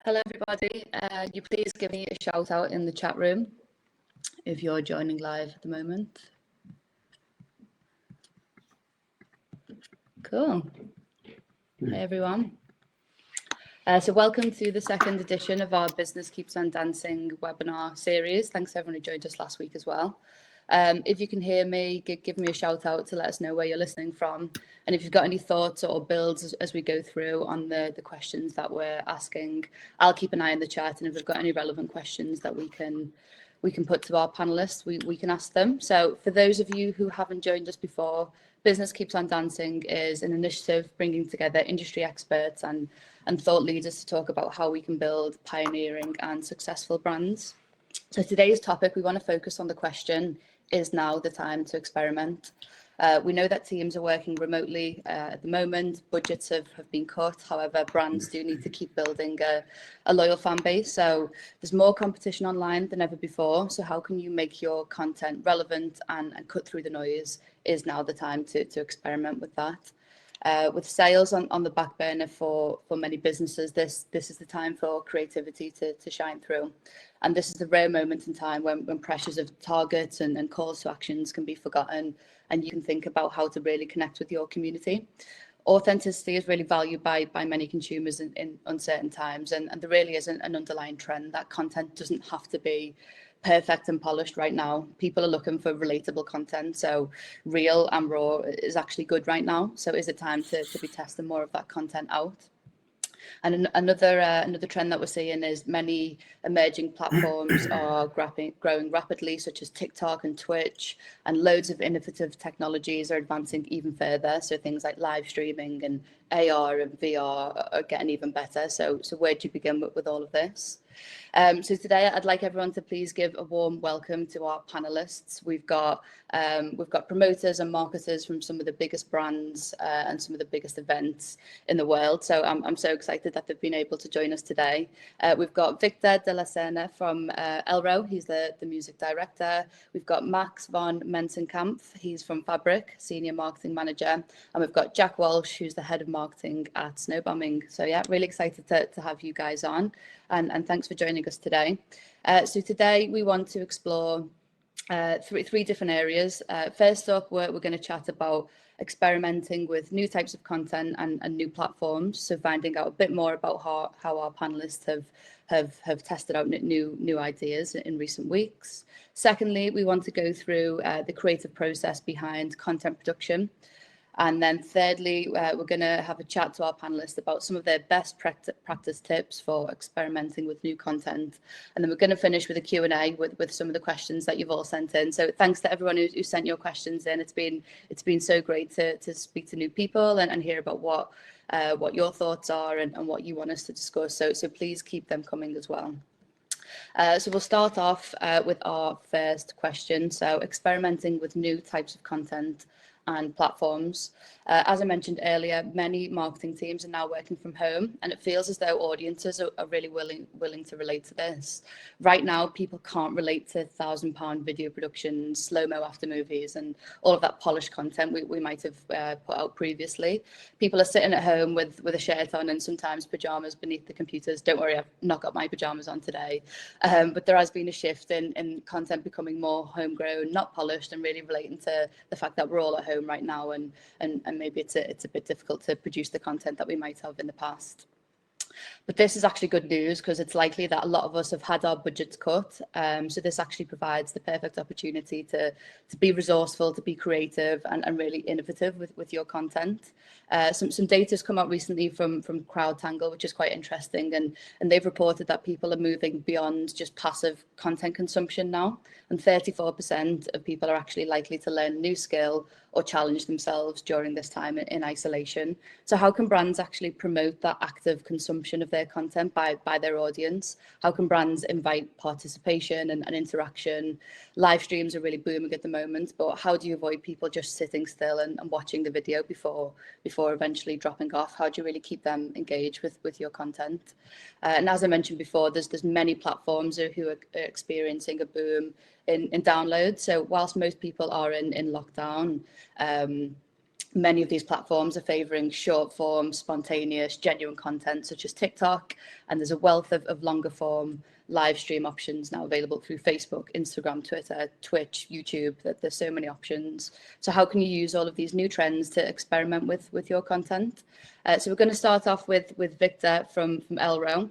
Hello everybody, you please give me a shout out in the chat room if you're joining live at the moment. Cool. Hi everyone. So welcome to the second edition of our Business Keeps on Dancing webinar series. Thanks everyone who joined us last week as well. If you can hear me, give me a shout out to let us know where you're listening from. And if you've got any thoughts or builds as we go through on the questions that we're asking, I'll keep an eye on the chat. And if we've got any relevant questions that we can put to our panelists, we can ask them. So for those of you who haven't joined us before, Business Keeps on Dancing is an initiative bringing together industry experts and thought leaders to talk about how we can build pioneering and successful brands. So today's topic, we want to focus on the question, is now the time to experiment? We know that teams are working remotely at the moment, budgets have been cut, however, brands do need to keep building a loyal fan base. So there's more competition online than ever before. So how can you make your content relevant and cut through the noise? Is now the time to experiment with that. With sales on the back burner for many businesses, this is the time for creativity to shine through. And this is the rare moment in time when pressures of targets and calls to actions can be forgotten, and you can think about how to really connect with your community. Authenticity is really valued by many consumers in uncertain times, and there really is an underlying trend that content doesn't have to be perfect and polished right now. People are looking for relatable content, so real and raw is actually good right now. So is it time to be testing more of that content out? And another trend that we're seeing is many emerging platforms are growing rapidly, such as TikTok and Twitch, and loads of innovative technologies are advancing even further. So things like live streaming and AR and VR are getting even better. So where do you begin with all of this? So today I'd like everyone to please give a warm welcome to our panelists. We've got promoters and marketers from some of the biggest brands and some of the biggest events in the world. So I'm so excited that they've been able to join us today. We've got Victor de la Serna from Elro. He's the music director. We've got Max von MENSENKAMPFF. He's from Fabric, senior marketing manager. And we've got Jack Walsh, who's the head of marketing at SNOWBOMBING. So yeah, really excited to have you guys on. And thanks for joining us today. So today we want to explore three different areas. First up, we're going to chat about experimenting with new types of content and new platforms. So finding out a bit more about how our panelists have tested out new ideas in recent weeks. Secondly, we want to go through the creative process behind content production. And then thirdly, we're going to have a chat to our panelists about some of their best practice tips for experimenting with new content. And then we're going to finish with a Q&A with some of the questions that you've all sent in. So thanks to everyone who sent your questions in. It's been so great to speak to new people and hear about what your thoughts are and what you want us to discuss. So please keep them coming as well. So we'll start off with our first question. So experimenting with new types of content and platforms. As I mentioned earlier, many marketing teams are now working from home, and it feels as though audiences are really willing to relate to this. Right now, people can't relate to £1,000 video productions, slow-mo after movies, and all of that polished content we might have put out previously. People are sitting at home with a shirt on and sometimes pajamas beneath the computers. Don't worry, I've not got my pajamas on today. But there has been a shift in content becoming more homegrown, not polished, and really relating to the fact that we're all at home right now, and maybe it's a bit difficult to produce the content that we might have in the past. But this is actually good news because it's likely that a lot of us have had our budgets cut. So this actually provides the perfect opportunity to be resourceful, to be creative and really innovative with your content. Some data has come out recently from CrowdTangle, which is quite interesting. And they've reported that people are moving beyond just passive content consumption now. And 34% of people are actually likely to learn a new skill or challenge themselves during this time in isolation. So how can brands actually promote that active consumption of their content by their audience? How can brands invite participation and interaction? Live streams are really booming at the moment, but how do you avoid people just sitting still and watching the video before eventually dropping off? How do you really keep them engaged with your content? And as I mentioned before, there's many platforms who are experiencing a boom in downloads. So whilst most people are in lockdown, Many of these platforms are favouring short form, spontaneous, genuine content such as TikTok, and there's a wealth of longer form live stream options now available through Facebook, Instagram, Twitter, Twitch, YouTube. That there's so many options. So how can you use all of these new trends to experiment with your content? So we're going to start off with Victor from Elro.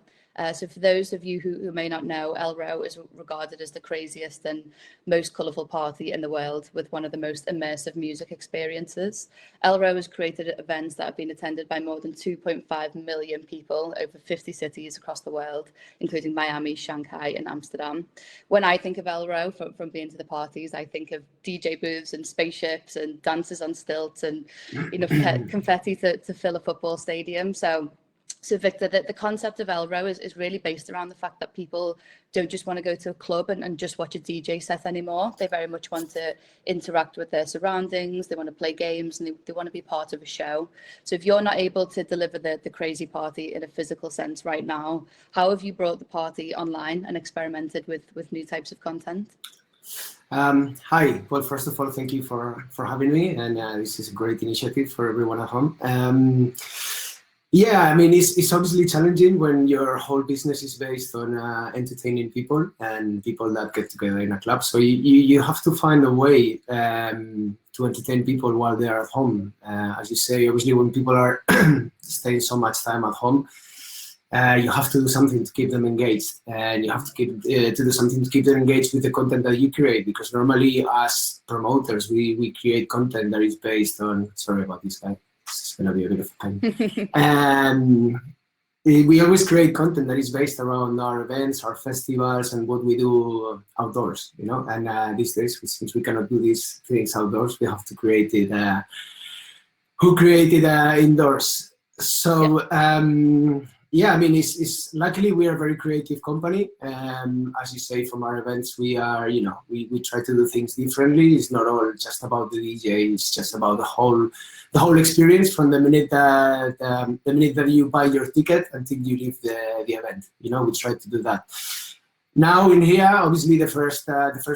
So for those of you who may not know, Elro is regarded as the craziest and most colourful party in the world, with one of the most immersive music experiences. Elro has created events that have been attended by more than 2.5 million people over 50 cities across the world, including Miami, Shanghai and Amsterdam. When I think of Elro, from being to the parties, I think of DJ booths and spaceships and dancers on stilts and confetti to fill a football stadium. So Victor, the concept of Elro is really based around the fact that people don't just want to go to a club and just watch a DJ set anymore. They very much want to interact with their surroundings. They want to play games and they want to be part of a show. So if you're not able to deliver the crazy party in a physical sense right now, how have you brought the party online and experimented with new types of content? Hi. Well, first of all, thank you for having me. And this is a great initiative for everyone at home. Yeah, I mean, it's obviously challenging when your whole business is based on entertaining people and people that get together in a club. So you have to find a way to entertain people while they are at home. As you say, obviously, when people are staying so much time at home, you have to do something to keep them engaged, and you have to do something to keep them engaged with the content that you create. Because normally, as promoters, we create content that is based on. Sorry about this guy. It's going to be a bit of a pain. We always create content that is based around our events, our festivals, and what we do outdoors, you know. And these days, since we cannot do these things outdoors, we have to create it. Who created indoors? So yeah, I mean, it's luckily we are a very creative company. As you say, from our events, we are, you know, we try to do things differently. It's not all just about the DJ. It's just about the whole experience from the minute that you buy your ticket until you leave the event. You know, we try to do that. Now in here, obviously the first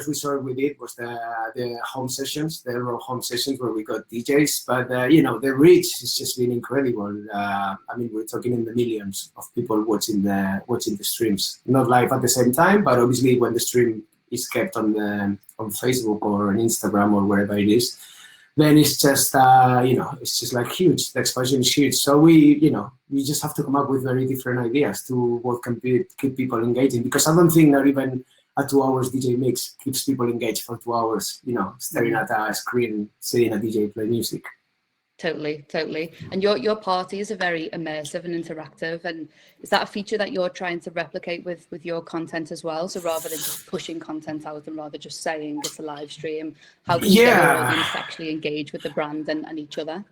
resort we did was the home sessions, the ELROW home sessions where we got DJs. But you know, the reach has just been incredible. I mean, we're talking in the millions of people watching the streams, not live at the same time, but obviously when the stream is kept on Facebook or on Instagram or wherever it is, then it's just you know, it's just like huge. The expansion is huge. So we just have to come up with very different ideas to what can keep people engaging. Because I don't think that even a 2 hours DJ mix keeps people engaged for 2 hours. You know, staring at a screen, seeing a DJ play music. Totally. And your parties are very immersive and interactive. And is that a feature that you're trying to replicate with your content as well? So rather than just pushing content out and rather just saying it's a live stream, how can you get your audience to actually engage with the brand and each other?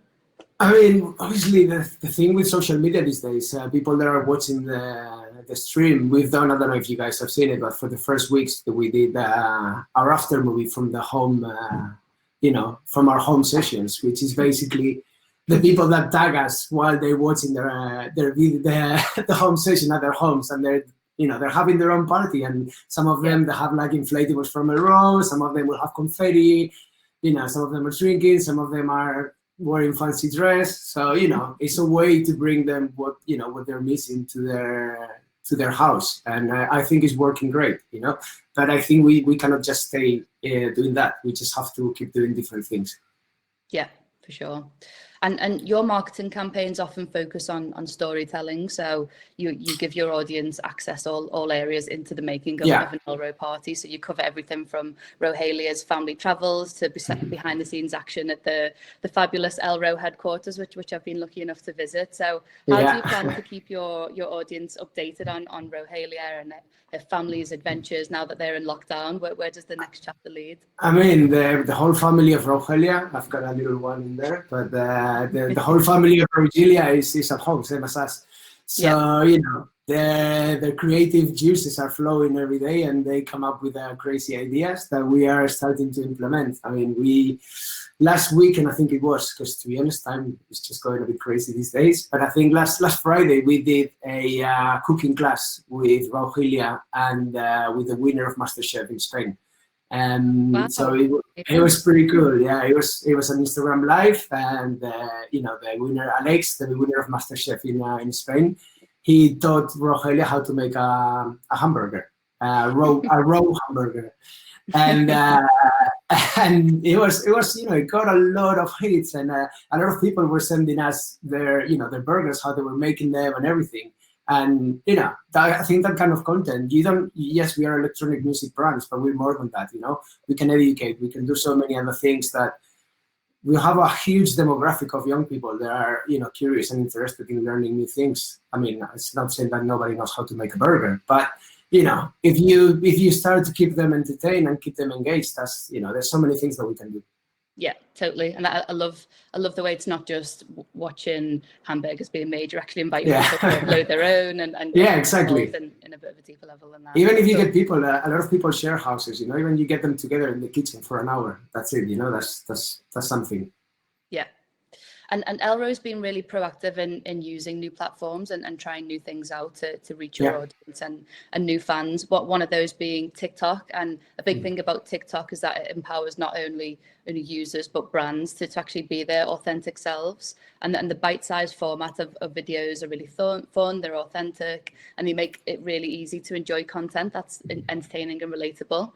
I mean, obviously the thing with social media these days, people that are watching the stream, we've done, I don't know if you guys have seen it, but for the first weeks we did our after movie from the home, you know, from our home sessions, which is basically the people that tag us while they're watching the home session at their homes, and they're having their own party, and some of them they have like inflatables from ELROW, some of them will have confetti, you know, some of them are drinking, some of them are wearing fancy dress. So you know, it's a way to bring them what they're missing to their house, and I think it's working great, you know. But I think we cannot just stay doing that. We just have to keep doing different things. Yeah, for sure. And your marketing campaigns often focus on storytelling. So you give your audience access all areas into the making of an ELROW party. So you cover everything from Rohelia's family travels to behind the scenes action at the fabulous ELROW headquarters, which I've been lucky enough to visit. So how do you plan to keep your audience updated on Rohelia and their family's adventures now that they're in lockdown? Where does the next chapter lead? I mean, the whole family of Rohelia, I've got a little one in there, but the whole family of Rogelia is at home, same as us. So, you know, the creative juices are flowing every day, and they come up with crazy ideas that we are starting to implement. I mean, last weekend, I think it was, because to be honest, time is just going a bit crazy these days. But I think last Friday, we did a cooking class with Rogelia and with the winner of MasterChef in Spain. Wow. So it was pretty cool. Yeah, it was an Instagram live, and you know, the winner Alex, the winner of MasterChef in Spain, he taught Rogelia how to make a hamburger, a raw hamburger, and and it was you know, it got a lot of hits, and a lot of people were sending us their, you know, their burgers, how they were making them and everything. And you know, I think that kind of content, you don't, yes, we are electronic music brands, but we're more than that. You know, we can educate, we can do so many other things, that we have a huge demographic of young people that are, you know, curious and interested in learning new things. I mean, it's not saying that nobody knows how to make a burger, but you know, if you start to keep them entertained and keep them engaged, that's, you know, there's so many things that we can do. Yeah, totally. And I love the way it's not just watching hamburgers being made. You're actually inviting people to upload their own and yeah, exactly. In a bit of a deeper level than that. Even if you get people, a lot of people share houses. You know, even you get them together in the kitchen for an hour. That's it. You know, that's something. Yeah. And Elro's been really proactive in using new platforms and trying new things out to reach your audience and new fans. One of those being TikTok. And a big thing about TikTok is that it empowers not only users but brands to actually be their authentic selves. And the bite-sized format of videos are really fun, they're authentic, and they make it really easy to enjoy content that's entertaining and relatable.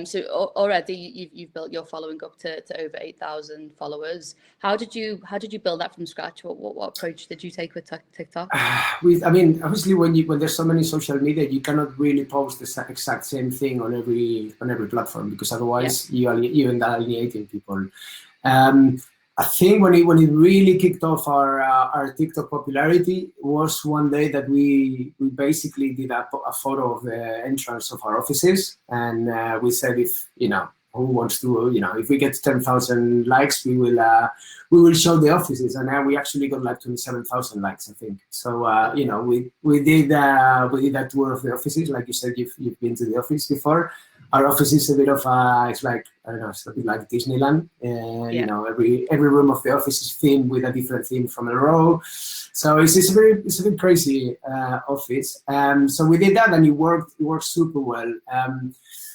So already you've built your following up to over 8,000 followers. How did you build that from scratch? What approach did you take with TikTok? I mean, obviously, when there's so many social media, you cannot really post the exact same thing on every platform, because otherwise you end up alienating people. I think when it really kicked off our TikTok popularity was one day that we basically did a photo of the entrance of our offices, and we said, if, you know, who wants to, you know, if we get 10,000 likes, we will show the offices, and now we actually got like 27,000 likes, I think. So you know, we did that tour of the offices, like you said, you've been to the office before. Our office is a bit of it's like, I don't know, it's a bit like Disneyland. You know, every room of the office is themed with a different theme from ELROW. So it's a very crazy office. So we did that, and it worked super well.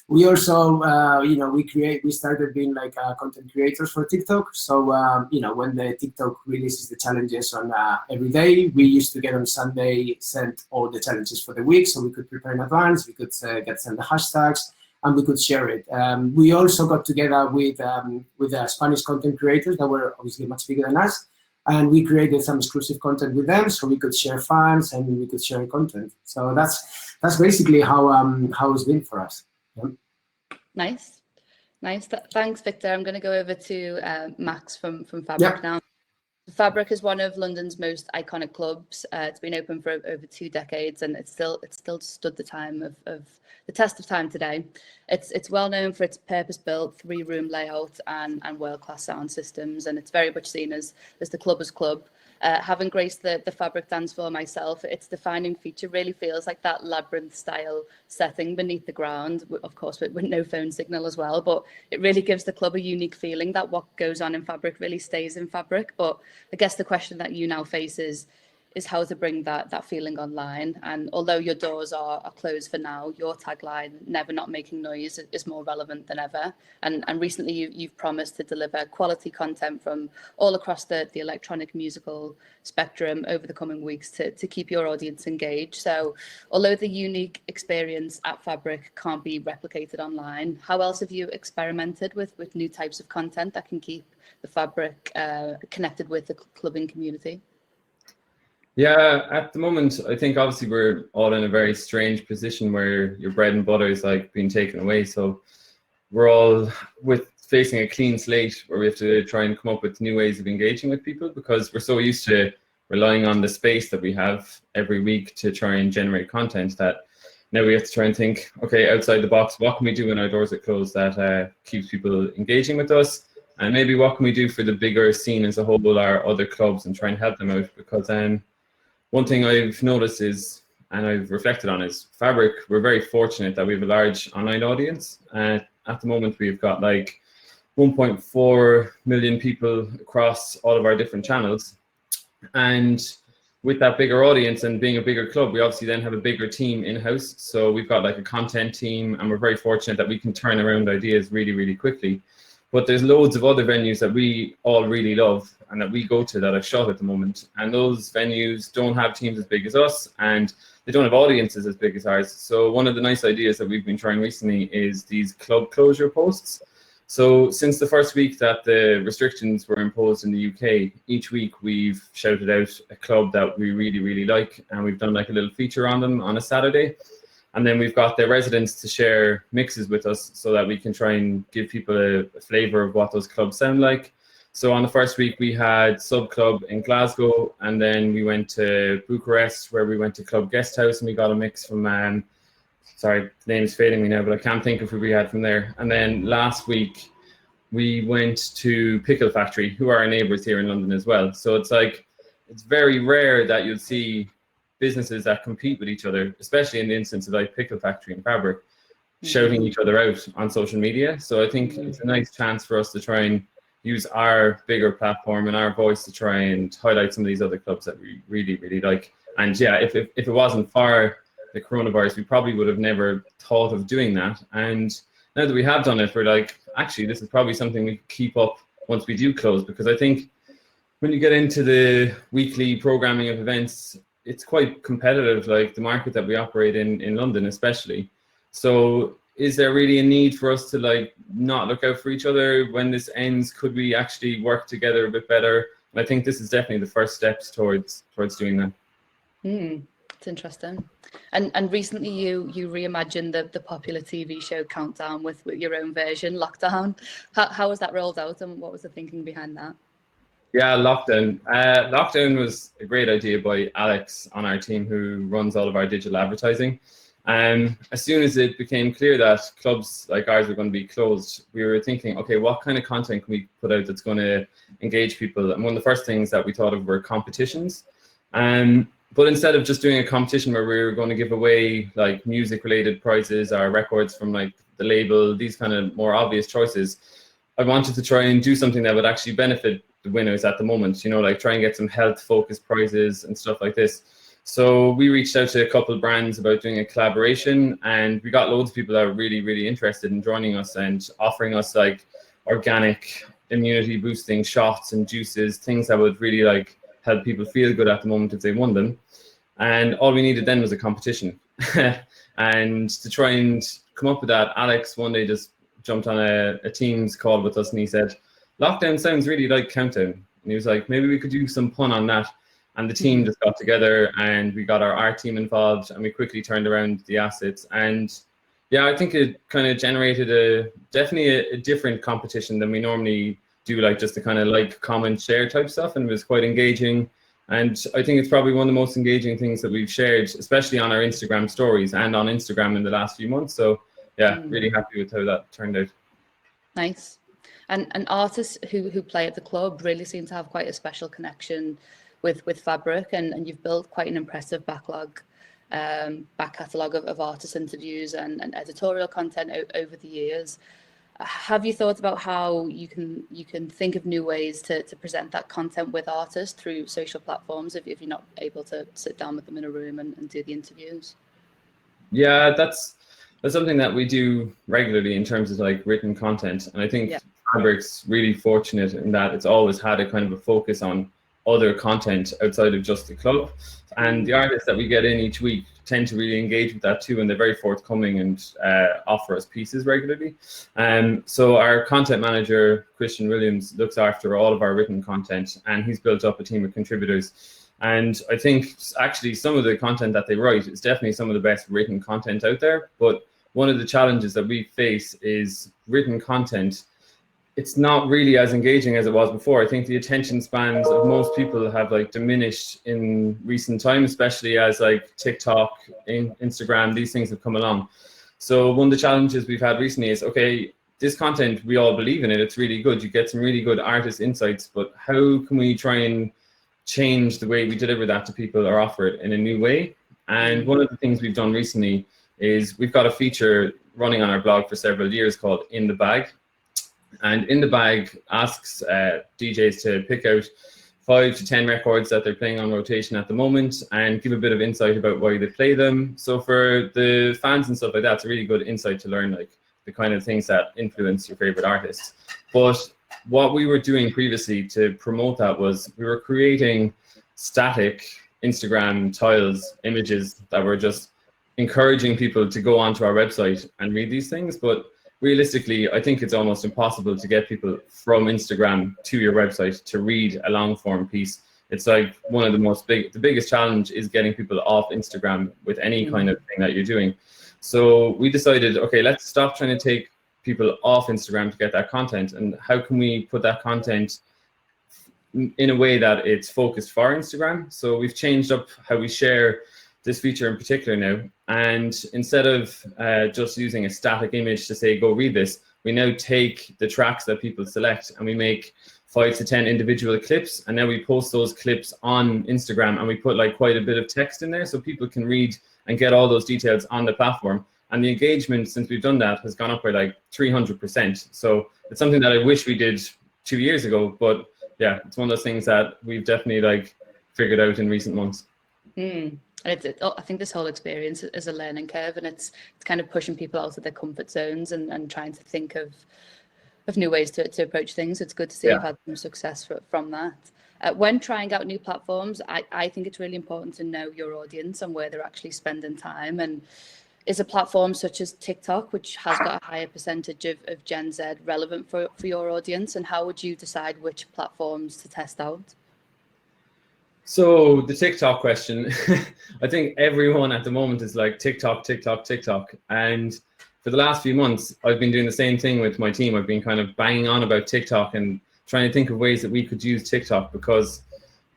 We also, you know, we started being like content creators for TikTok. So, you know, when the TikTok releases the challenges on every day, we used to get on Sunday sent all the challenges for the week, so we could prepare in advance. We could get sent the hashtags, and we could share it. We also got together with the Spanish content creators that were obviously much bigger than us, and we created some exclusive content with them, so we could share fans and we could share content. So that's basically how it's been for us. Nice. Thanks, Victor. I'm going to go over to Max from Fabric now. Fabric is one of London's most iconic clubs. It's been open for over 2 decades, and it's still stood the time of the test of time today. It's well known for its purpose-built 3-room layout and world-class sound systems, and it's very much seen as the clubber's club. Having graced the Fabric dance floor myself, its defining feature really feels like that labyrinth-style setting beneath the ground, of course with no phone signal as well, but it really gives the club a unique feeling that what goes on in Fabric really stays in Fabric. But I guess the question that you now face is how to bring that feeling online. And although your doors are closed for now, your tagline, never not making noise, is more relevant than ever. And recently you've promised to deliver quality content from all across the electronic musical spectrum over the coming weeks to keep your audience engaged. So although the unique experience at Fabric can't be replicated online, how else have you experimented with new types of content that can keep the Fabric connected with the clubbing community? Yeah, at the moment, I think obviously we're all in a very strange position where your bread and butter is like being taken away. So we're all facing a clean slate where we have to try and come up with new ways of engaging with people, because we're so used to relying on the space that we have every week to try and generate content that now we have to try and think, okay, outside the box, what can we do when our doors are closed that keeps people engaging with us? And maybe what can we do for the bigger scene as a whole, our other clubs, and try and help them out? Because one thing I've noticed is, and I've reflected on, is Fabric, we're very fortunate that we have a large online audience. At the moment, we've got like 1.4 million people across all of our different channels. And with that bigger audience and being a bigger club, we obviously then have a bigger team in-house. So we've got like a content team, and we're very fortunate that we can turn around ideas really, really quickly. But there's loads of other venues that we all really love and that we go to that I've shot at the moment. And those venues don't have teams as big as us, and they don't have audiences as big as ours. So one of the nice ideas that we've been trying recently is these club closure posts. So since the first week that the restrictions were imposed in the UK, each week we've shouted out a club that we really, really like, and we've done like a little feature on them on a Saturday. And then we've got their residents to share mixes with us so that we can try and give people a flavour of what those clubs sound like. So on the first week we had Sub Club in Glasgow, and then we went to Bucharest, where we went to Club Guest House, and we got a mix from sorry, the name's fading me now, but I can't think of who we had from there. And then last week we went to Pickle Factory, who are our neighbours here in London as well. So it's like, it's very rare that you'll see businesses that compete with each other, especially in the instance of like Pickle Factory and Fabric, shouting each other out on social media. So I think it's a nice chance for us to try and use our bigger platform and our voice to try and highlight some of these other clubs that we really, really like. And yeah, if it wasn't for the coronavirus, we probably would have never thought of doing that. And now that we have done it, we're like, actually, this is probably something we keep up once we do close, because I think when you get into the weekly programming of events, it's quite competitive, like the market that we operate in London especially. So is there really a need for us to like not look out for each other when this ends? Could we actually work together a bit better? And I think this is definitely the first steps towards doing that. It's interesting. And recently you reimagined the popular TV show Countdown with your own version, Lockdown. How was that rolled out, and what was the thinking behind that? Yeah, Lockdown. Lockdown was a great idea by Alex on our team, who runs all of our digital advertising. As soon as it became clear that clubs like ours were going to be closed, we were thinking, okay, what kind of content can we put out that's going to engage people? And one of the first things that we thought of were competitions. But instead of just doing a competition where we were going to give away like music related prizes or records from like the label, these kind of more obvious choices, I wanted to try and do something that would actually benefit the winners at the moment, you know, like try and get some health focused prizes and stuff like this. So we reached out to a couple of brands about doing a collaboration, and we got loads of people that were really, really interested in joining us and offering us like organic immunity boosting shots and juices, things that would really like help people feel good at the moment if they won them. And all we needed then was a competition. And to try and come up with that, Alex one day just jumped on a Teams call with us, and he said, Lockdown sounds really like Countdown. And he was like, maybe we could do some pun on that. And the team just got together, and we got our art team involved, and we quickly turned around the assets. And yeah, I think it kind of generated definitely a different competition than we normally do, like just the kind of like, comment, share type stuff, and it was quite engaging. And I think it's probably one of the most engaging things that we've shared, especially on our Instagram stories and on Instagram in the last few months. So yeah, really happy with how that turned out. Nice. And artists who play at the club really seem to have quite a special connection with Fabric, and you've built quite an impressive back catalogue of artist interviews and editorial content over the years. Have you thought about how you can think of new ways to present that content with artists through social platforms if you're not able to sit down with them in a room and do the interviews? Yeah, that's something that we do regularly in terms of like written content, and I think Fabric's really fortunate in that it's always had a kind of a focus on other content outside of just the club, and the artists that we get in each week tend to really engage with that too, and they're very forthcoming and offer us pieces regularly. So our content manager, Christian Williams, looks after all of our written content, and he's built up a team of contributors. And I think actually some of the content that they write is definitely some of the best written content out there. But one of the challenges that we face is written content. It's not really as engaging as it was before. I think the attention spans of most people have like diminished in recent time, especially as like TikTok, Instagram, these things have come along. So one of the challenges we've had recently is, okay, this content, we all believe in it. It's really good. You get some really good artist insights, but how can we try and change the way we deliver that to people or offer it in a new way? And one of the things we've done recently is we've got a feature running on our blog for several years called In the Bag. And In the Bag asks DJs to pick out 5 to 10 records that they're playing on rotation at the moment and give a bit of insight about why they play them. So for the fans and stuff like that, it's a really good insight to learn like the kind of things that influence your favorite artists. But what we were doing previously to promote that was we were creating static Instagram tiles, images that were just encouraging people to go onto our website and read these things. But realistically, I think it's almost impossible to get people from Instagram to your website to read a long form piece. It's like one of the biggest challenge is getting people off Instagram with any kind of thing that you're doing. So we decided, okay, let's stop trying to take people off Instagram to get that content, and how can we put that content in a way that it's focused for Instagram. So we've changed up how we share this feature in particular now, and instead of just using a static image to say go read this, we now take the tracks that people select and we make 5 to 10 individual clips, and then we post those clips on Instagram, and we put like quite a bit of text in there so people can read and get all those details on the platform. And the engagement since we've done that has gone up by like 300%. So it's something that I wish we did 2 years ago, but yeah, it's one of those things that we've definitely like figured out in recent months. I think this whole experience is a learning curve, and it's kind of pushing people out of their comfort zones and trying to think of new ways to approach things. It's good to see you've had some success from that. When trying out new platforms, I think it's really important to know your audience and where they're actually spending time. And is a platform such as TikTok, which has got a higher percentage of Gen Z, relevant for your audience? And how would you decide which platforms to test out? So the TikTok question, I think everyone at the moment is like TikTok, TikTok, TikTok. And for the last few months, I've been doing the same thing with my team. I've been kind of banging on about TikTok and trying to think of ways that we could use TikTok, because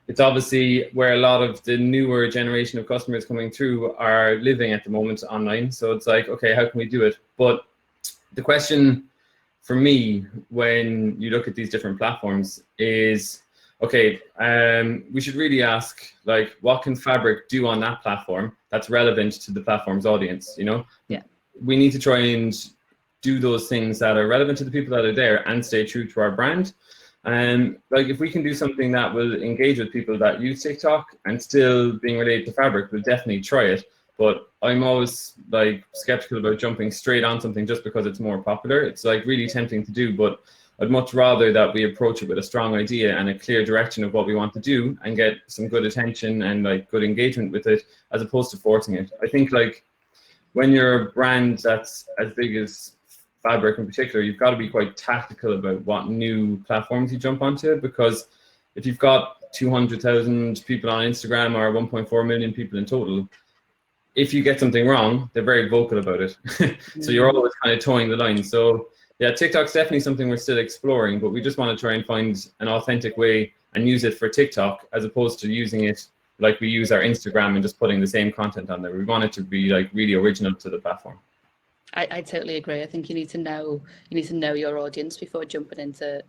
it's obviously where a lot of the newer generation of customers coming through are living at the moment online. So it's like, okay, how can we do it? But the question for me, when you look at these different platforms, is, okay, we should really ask, like, what can Fabric do on that platform that's relevant to the platform's audience, you know? Yeah. We need to try and do those things that are relevant to the people that are there and stay true to our brand. And like, if we can do something that will engage with people that use TikTok and still being related to Fabric, we'll definitely try it. But I'm always like skeptical about jumping straight on something just because it's more popular. It's like really tempting to do, but I'd much rather that we approach it with a strong idea and a clear direction of what we want to do and get some good attention and like good engagement with it, as opposed to forcing it. I think like when you're a brand that's as big as Fabric in particular, you've got to be quite tactical about what new platforms you jump onto, because if you've got 200,000 people on Instagram or 1.4 million people in total, if you get something wrong, they're very vocal about it. So you're always kind of towing the line. So yeah, TikTok's definitely something we're still exploring, but we just want to try and find an authentic way and use it for TikTok, as opposed to using it like we use our Instagram and just putting the same content on there. We want it to be like really original to the platform. I totally agree. I think you need to know your audience before jumping into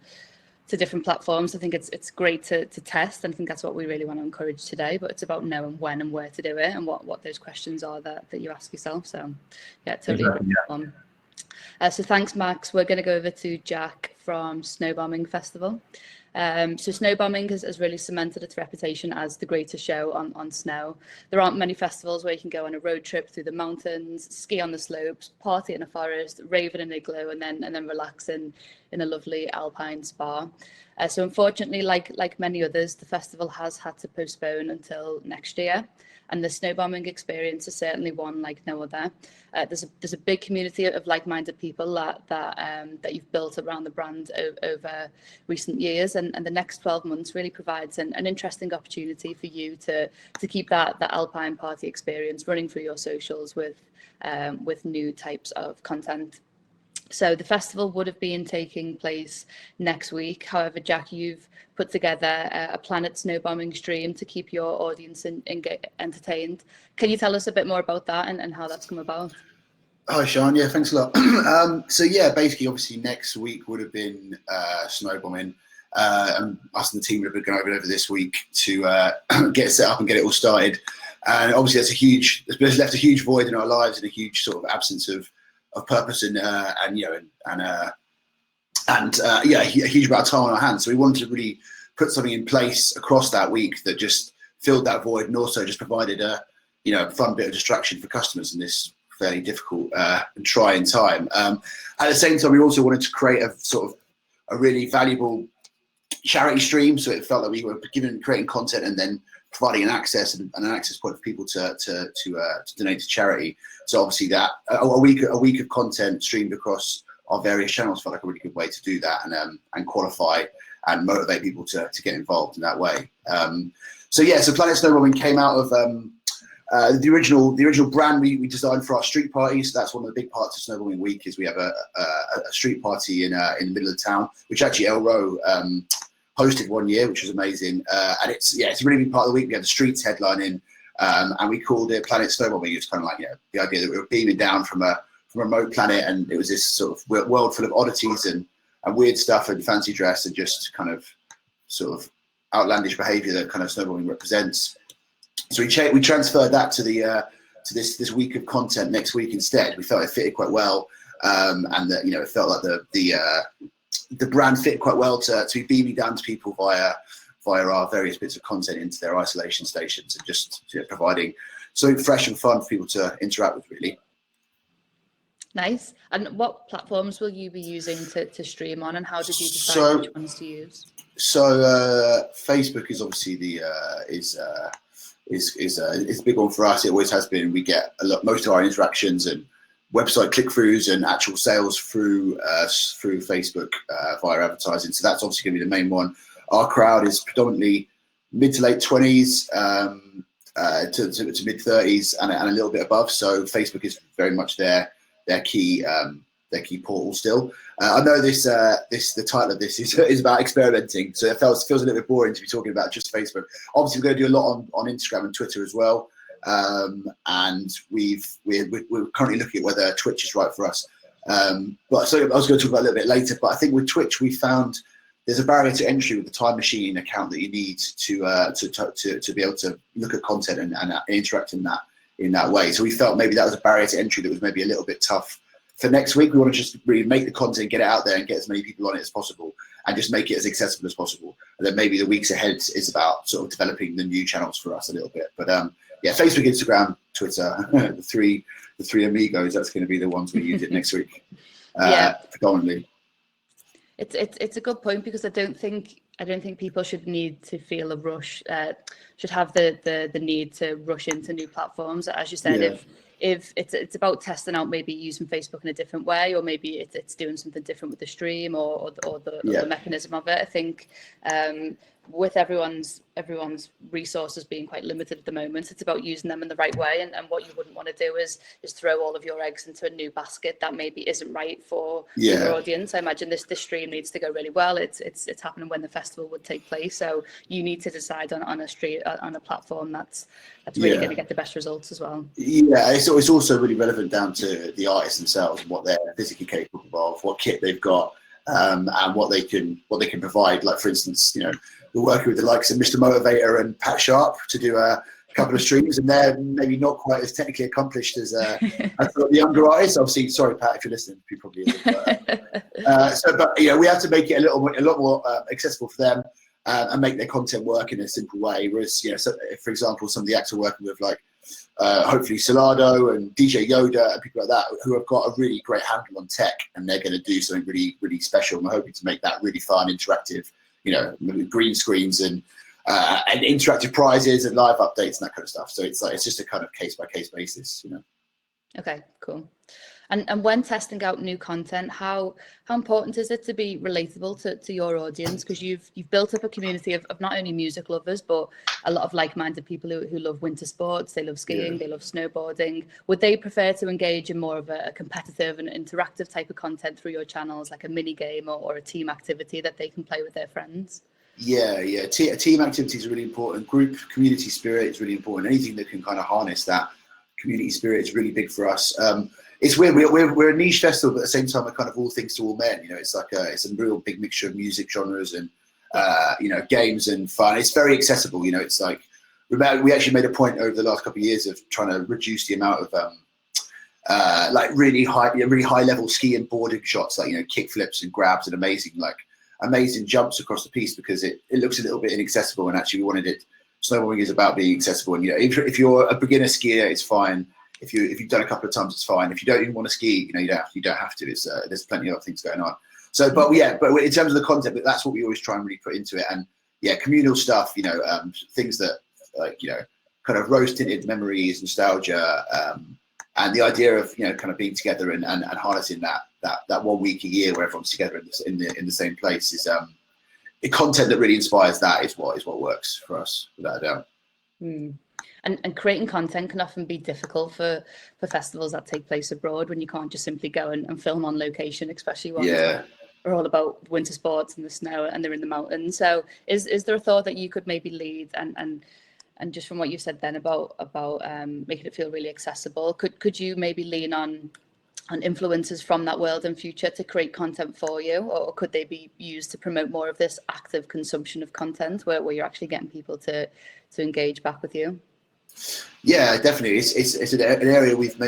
different platforms. I think it's great to test, and I think that's what we really want to encourage today. But it's about knowing when and where to do it, and what those questions are that you ask yourself. So yeah, totally agree. So thanks, Max. We're going to go over to Jack from Snowbombing Festival. So Snowbombing has really cemented its reputation as the greatest show on snow. There aren't many festivals where you can go on a road trip through the mountains, ski on the slopes, party in a forest, rave in an igloo, and then relax in a lovely alpine spa. So unfortunately, like many others, the festival has had to postpone until next year. And the snowbombing experience is certainly one like no other. There's a big community of like-minded people that you've built around the brand over recent years, and the next 12 months really provides an interesting opportunity for you to keep that alpine party experience running through your socials with new types of content. So the festival would have been taking place next week. However, Jack, you've put together a Planet Snowbombing stream to keep your audience entertained. Can you tell us a bit more about that and how that's come about? Hi, Sean. Yeah, thanks a lot. So yeah, basically, obviously, next week would have been Snowbombing. And us and the team would have been going over this week to get it set up and get it all started. And obviously, it's left a huge void in our lives and a huge sort of absence of purpose and a huge amount of time on our hands. So we wanted to really put something in place across that week that just filled that void, and also just provided a fun bit of distraction for customers in this fairly difficult and trying time. At the same time, we also wanted to create a sort of a really valuable charity stream, so it felt like we were creating content and then providing an access point for people to donate to charity. So obviously that a week of content streamed across our various channels felt like a really good way to do that and qualify and motivate people to get involved in that way. So Planet Snowbombing came out of the original brand we designed for our street parties. So that's one of the big parts of Snowbombing Week, is we have a street party in the middle of town, which actually Elro hosted one year, which was amazing. And it's a really big part of the week. We had the streets headlining, and we called it Planet Snowbombing. It was kind of like the idea that we were beaming down from a remote planet, and it was this sort of world full of oddities and weird stuff and fancy dress and just kind of sort of outlandish behaviour that kind of snowboarding represents. So we transferred that to to this week of content next week instead. We felt it fitted quite well, and that it felt like the brand fit quite well to be beaming down to people via our various bits of content into their isolation stations, and just providing something fresh and fun for people to interact with, really. Nice. And what platforms will you be using to stream on, and how did you decide which ones to use? So Facebook is obviously is a big one for us. It always has been. We get most of our interactions and website click-throughs and actual sales through Facebook via advertising. So that's obviously going to be the main one. Our crowd is predominantly mid to late 20s to mid 30s and a little bit above. So Facebook is very much their key portal still. I know the title of this is about experimenting, so it feels a little bit boring to be talking about just Facebook. Obviously, we're going to do a lot on Instagram and Twitter as well. And we're currently looking at whether Twitch is right for us. But so I was going to talk about a little bit later. But I think with Twitch, we found there's a barrier to entry with the Time Machine account that you need to be able to look at content and interact in that way. So we felt maybe that was a barrier to entry that was maybe a little bit tough. For next week, we want to just really make the content, get it out there, and get as many people on it as possible, and just make it as accessible as possible. And then maybe the weeks ahead is about sort of developing the new channels for us a little bit. But Facebook, Instagram, Twitter, the three amigos. That's going to be the ones we use it next week, predominantly. It's a good point, because I don't think people should need to feel a rush. Should have the need to rush into new platforms, as you said. If it's about testing out, maybe using Facebook in a different way, or maybe it's doing something different with the stream or the mechanism of it. I think with everyone's resources being quite limited at the moment, it's about using them in the right way. And what you wouldn't want to do is throw all of your eggs into a new basket that maybe isn't right for your audience. I imagine this stream needs to go really well. It's happening when the festival would take place, so you need to decide on a platform that's really going to get the best results as well. Yeah, it's also really relevant down to the artists themselves and what they're physically capable of, what kit they've got, and what they can provide. Like, for instance, we're working with the likes of Mr. Motivator and Pat Sharp to do a couple of streams, and they're maybe not quite as technically accomplished as the younger artists. Obviously, sorry Pat, if you're listening, you probably isn't. But we have to make it a lot more accessible for them, and make their content work in a simple way. Whereas, so, for example, some of the acts we're working with, like hopefully Salado and DJ Yoda and people like that, who have got a really great handle on tech, and they're going to do something really, really special. And we're hoping to make that really fun, interactive, green screens and interactive prizes and live updates and that kind of stuff. So it's just a kind of case by case basis. Okay, cool. And when testing out new content, how important is it to be relatable to your audience? Because you've built up a community of not only music lovers, but a lot of like-minded people who love winter sports. They love skiing, they love snowboarding. Would they prefer to engage in more of a competitive and interactive type of content through your channels, like a mini game or a team activity that they can play with their friends? Yeah. Team activity is really important. Group community spirit is really important. Anything that can kind of harness that community spirit is really big for us. It's weird. We're a niche festival, but at the same time, we're kind of all things to all men. It's like it's a real big mixture of music genres and games and fun. It's very accessible. It's like we actually made a point over the last couple of years of trying to reduce the amount of like really high level ski and boarding shots, like kick flips and grabs and amazing amazing jumps across the piste because it looks a little bit inaccessible, and actually we wanted it. Snowboarding is about being accessible, and if you're a beginner skier, it's fine. If you've done a couple of times, it's fine. If you don't even want to ski, you don't have to. It's there's plenty of other things going on. So, but in terms of the content, that's what we always try and really put into it. And yeah, communal stuff, things that kind of rose tinted memories, nostalgia, and the idea of kind of being together and harnessing that 1 week a year where everyone's together in the same place is the content that really inspires. That is what works for us, without a doubt. And creating content can often be difficult for festivals that take place abroad when you can't just simply go and film on location, especially when we're all about winter sports and the snow and they're in the mountains. So is there a thought that you could maybe lead and just from what you said then about making it feel really accessible, could you maybe lean on influencers from that world in future to create content for you, or could they be used to promote more of this active consumption of content where you're actually getting people to engage back with you? Yeah, definitely. It's an area we've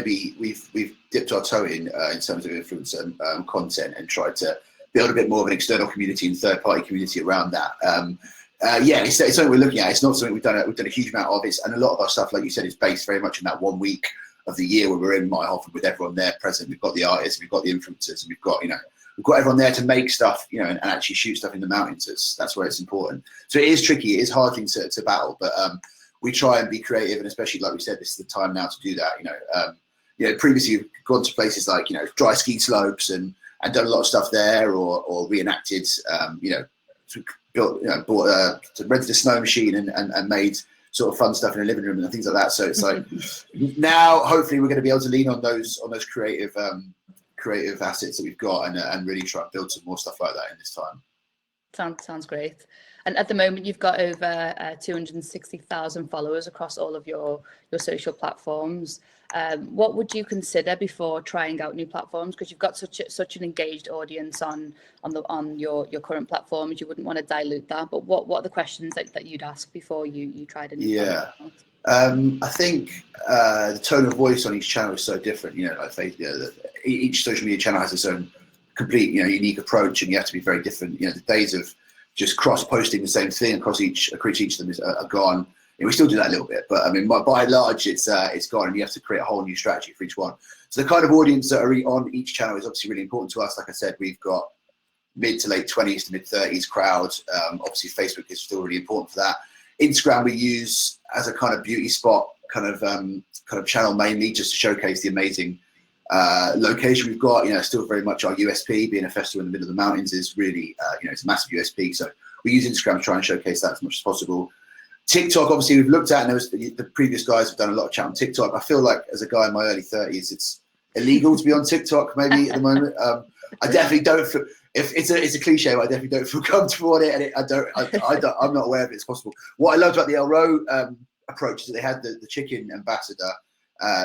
dipped our toe in terms of influencer content and tried to build a bit more of an external community and third-party community around that. It's something we're looking at. It's not something we've done a huge amount of. And a lot of our stuff, like you said, is based very much in that 1 week of the year where we're in Meyerhofen with everyone there present. We've got the artists, we've got the influencers, and we've got everyone there to make stuff, and actually shoot stuff in the mountains. That's where it's important. So it is tricky. It is hard thing to battle, but we try and be creative, and especially like we said, this is the time now to do that. Previously we've gone to places like dry ski slopes and done a lot of stuff there, or reenacted, rented a snow machine and made sort of fun stuff in a living room and things like that. So it's like now hopefully we're going to be able to lean on those creative assets that we've got and really try and build some more stuff like that in this time. Sounds great. And at the moment, you've got over 260,000 followers across all of your social platforms. What would you consider before trying out new platforms? Because you've got such an engaged audience on your current platforms, you wouldn't want to dilute that. But what are the questions that you'd ask before you tried a new platform? I think the tone of voice on each channel is so different. Each social media channel has its own complete, unique approach, and you have to be very different. The days of just cross-posting the same thing across each of them are gone. We still do that a little bit, but I mean, by and large, it's gone, and you have to create a whole new strategy for each one. So the kind of audience that are on each channel is obviously really important to us. Like I said, we've got mid to late 20s to mid 30s crowd. Obviously, Facebook is still really important for that. Instagram we use as a kind of beauty spot kind of channel mainly, just to showcase the amazing location we've got. Still very much our USP. Being a festival in the middle of the mountains is really it's a massive USP. So we use Instagram to try and showcase that as much as possible. TikTok, obviously, we've looked at, and the previous guys have done a lot of chat on TikTok. I feel like as a guy in my early 30s, it's illegal to be on TikTok maybe at the moment. I definitely don't feel, if it's a cliche, but I definitely don't feel comfortable on it, and I'm not aware of it's possible. What I loved about the ELRO approach is that they had the chicken ambassador.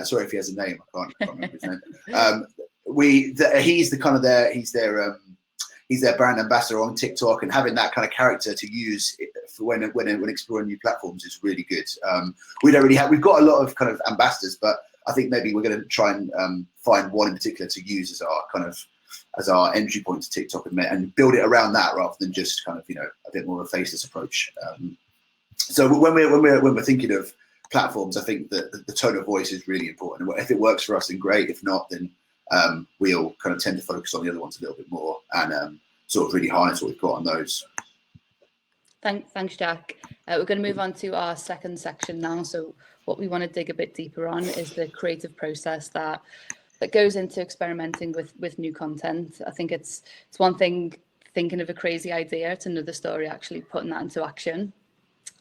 Sorry if he has a name, I can't remember his name. He's their brand ambassador on TikTok, and having that kind of character to use for when exploring new platforms is really good. We've got a lot of kind of ambassadors, but I think maybe we're going to try and find one in particular to use as our entry point to TikTok and build it around that rather than just kind of a bit more of a faceless approach. So when we're thinking of platforms, I think that the tone of voice is really important. And if it works for us, then great. If not, then we'll kind of tend to focus on the other ones a little bit more and sort of really harness what we've got on those. Thanks, Jack. We're going to move on to our second section now. So what we want to dig a bit deeper on is the creative process that goes into experimenting with new content. I think it's one thing thinking of a crazy idea. It's another story actually putting that into action.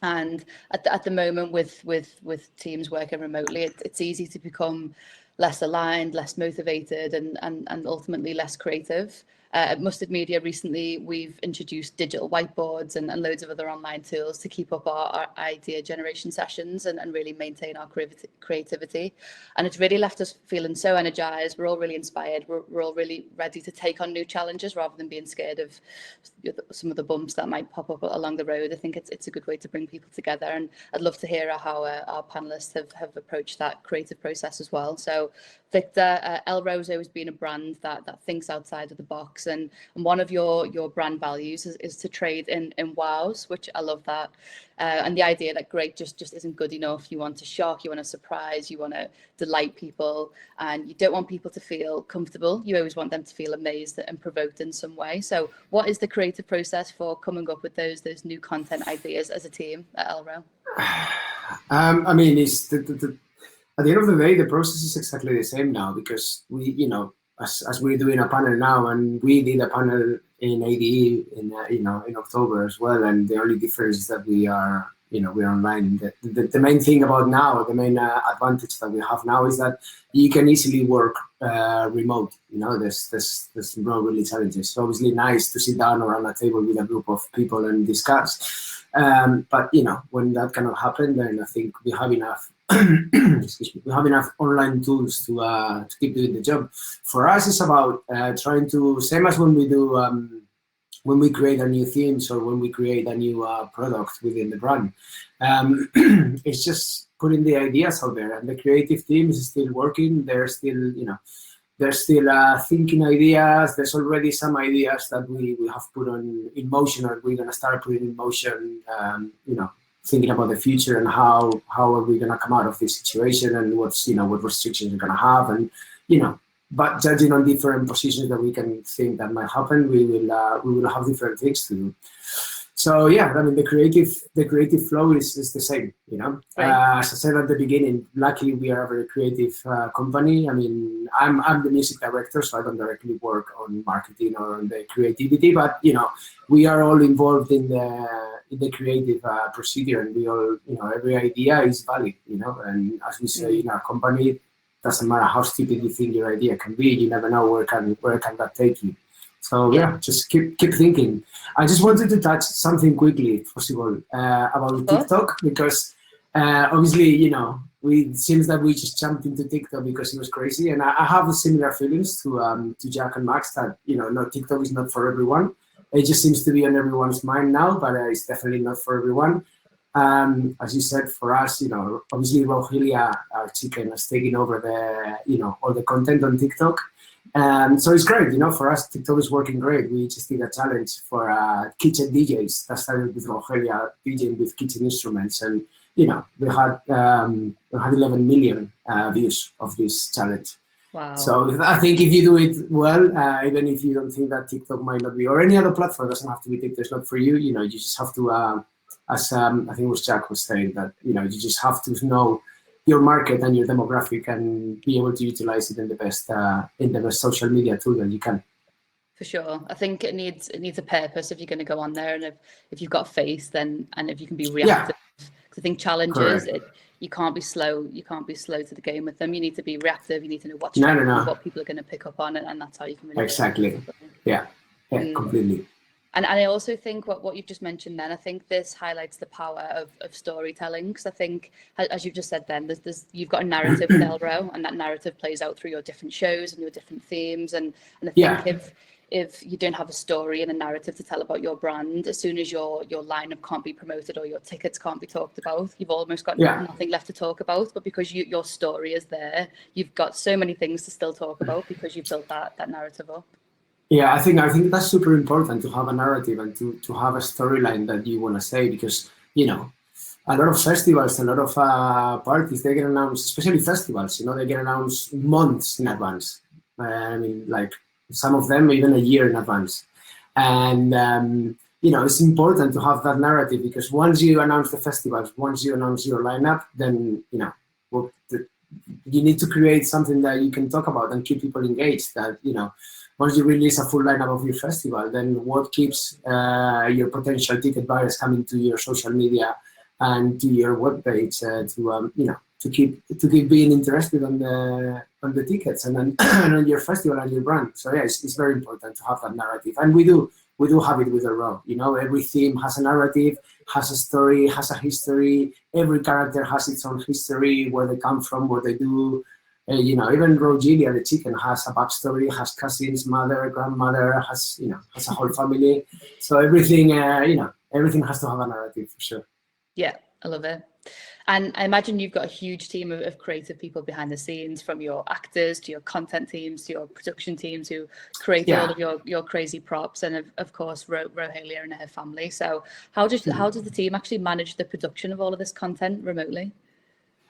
And at the moment with teams working remotely, it's easy to become less aligned, less motivated, and ultimately less creative. At Mustard Media recently, we've introduced digital whiteboards and loads of other online tools to keep up our idea generation sessions and really maintain our creativity. And it's really left us feeling so energized. We're all really inspired. We're all really ready to take on new challenges rather than being scared of some of the bumps that might pop up along the road. I think it's a good way to bring people together. And I'd love to hear how our panelists have approached that creative process as well. So Victor, Elrow's always been a brand that thinks outside of the box. products, and one of your brand values is to trade in wows, which I love that. And the idea that great just isn't good enough. You want to shock, you want to surprise, you want to delight people, and you don't want people to feel comfortable. You always want them to feel amazed and provoked in some way. So what is the creative process for coming up with those new content ideas as a team at Elro? I mean, it's at the end of the day, the process is exactly the same now, because we, you know, as we're doing a panel now, and we did a panel in ADE in October as well, and the only difference is that we are, we're online. The main thing about now, the main advantage that we have now is that you can easily work remote. There's no really challenges. It's obviously nice to sit down around a table with a group of people and discuss. But when that cannot happen, then I think we have enough. Excuse me, we have enough online tools to keep doing the job. For us, it's about trying to, same as when we do, when we create a new themes or when we create a new product within the brand. It's just putting the ideas out there, and the creative team is still working. They're still, they're still thinking ideas. There's already some ideas that we have put in motion, or we're gonna start putting in motion. Thinking about the future and how are we gonna come out of this situation, and what's what restrictions we're gonna have, and but judging on different positions that we can think that might happen, we will have different things to do. So yeah, I mean the creative flow is the same. Right. As I said at the beginning, luckily we are a very creative company. I mean, I'm the music director, so I don't directly work on marketing or on the creativity, but we are all involved in the creative procedure, and we all every idea is valid. And as we say in our company, doesn't matter how stupid you think your idea can be, you never know where can that take you. So yeah, just keep thinking. I just wanted to touch something quickly, if possible, about TikTok, because obviously, it seems that we just jumped into TikTok because it was crazy, and I have the similar feelings to Jack and Max that no, TikTok is not for everyone. It just seems to be on everyone's mind now, but it's definitely not for everyone. As you said, for us, obviously Rogelia, our chicken, has taken over the all the content on TikTok. So it's great, for us, TikTok is working great. We just did a challenge for kitchen DJs that started with Rogelia DJing with kitchen instruments, and we had 11 million views of this challenge. Wow. So I think if you do it well, even if you don't think that TikTok might not be, or any other platform, doesn't have to be TikTok, it's not for you. You just have to, as I think it was Jack was saying, that you just have to know your market and your demographic and be able to utilize it in the best social media tool that you can. For sure. I think it needs a purpose if you're going to go on there, and if you've got faith, then, and if you can be reactive. Because I think challenges, you can't be slow. You can't be slow to the game with them. You need to be reactive. You need to know what people are going to pick up on, and that's how you can really exactly. Yeah, completely. And I also think what you've just mentioned then, I think this highlights the power of storytelling, because I think, as you've just said then, you've got a narrative with Elro, and that narrative plays out through your different shows and your different themes. And I think if you don't have a story and a narrative to tell about your brand, as soon as your lineup can't be promoted or your tickets can't be talked about, you've almost got nothing left to talk about. But because your story is there, you've got so many things to still talk about because you've built that narrative up. Yeah, I think that's super important, to have a narrative and to have a storyline that you want to say, because a lot of festivals, a lot of parties, they get announced, especially festivals, they get announced months in advance. I mean, like some of them even a year in advance. And it's important to have that narrative, because once you announce the festivals, once you announce your lineup, then you need to create something that you can talk about and keep people engaged. That once you release a full lineup of your festival, then what keeps your potential ticket buyers coming to your social media and to your webpage to keep being interested on the tickets and on your festival and your brand. So yeah, it's very important to have that narrative, and we do have it with ELROW. Every theme has a narrative, has a story, has a history. Every character has its own history, where they come from, what they do. Even Rogelia, the chicken, has a backstory, has cousins, mother, grandmother, has a whole family. So everything, everything has to have a narrative, for sure. Yeah, I love it. And I imagine you've got a huge team of creative people behind the scenes, from your actors to your content teams to your production teams who create all of your crazy props, and of course Rohalia and her family. So how does the team actually manage the production of all of this content remotely?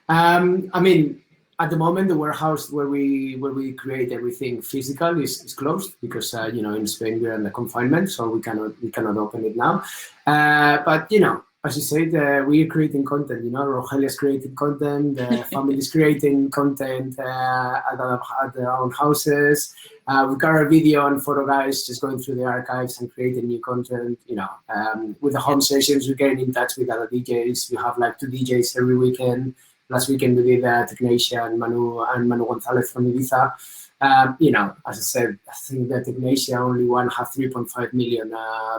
I mean, at the moment, the warehouse where we create everything physical is closed because you know, in Spain we're under confinement, so we cannot open it now. But you know, as you said, we are creating content. You know, Rogelia's creating content, the family is creating content at their own houses. We got our video and photo guys just going through the archives and creating new content. You know, with the home sessions, we're getting in touch with other DJs. We have like 2 DJs every weekend. Last weekend we did Technasia and Manu Gonzalez from Ibiza. You know, as I said, I think that Technasia only one have 3.5 million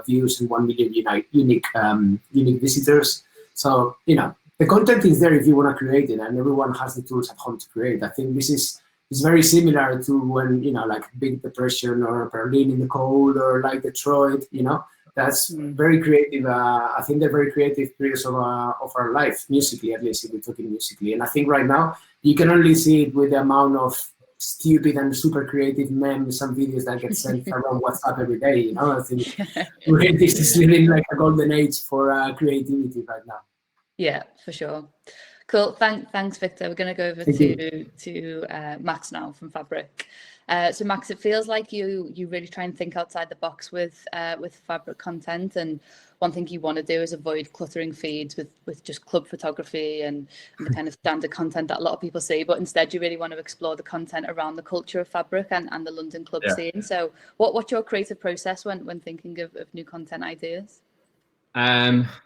views and 1 million unique visitors. So you know, the content is there if you want to create it, and everyone has the tools at home to create. I think this is very similar to when, you know, like Big Depression or Berlin in the cold or like Detroit. You know, that's very creative. I think they're very creative periods of our life, musically, at least if we're talking musically. And I think right now you can only see it with the amount of stupid and super creative memes and videos that get sent around WhatsApp every day. You know, I think this is living like a golden age for creativity right now. Yeah, for sure. Cool. Thanks, Victor. We're going to go over to Max now from Fabric. So Max, it feels like you really try and think outside the box with Fabric content, and one thing you want to do is avoid cluttering feeds with just club photography and the kind of standard content that a lot of people see, but instead you really want to explore the content around the culture of Fabric and the London club scene. So what's your creative process when thinking of new content ideas?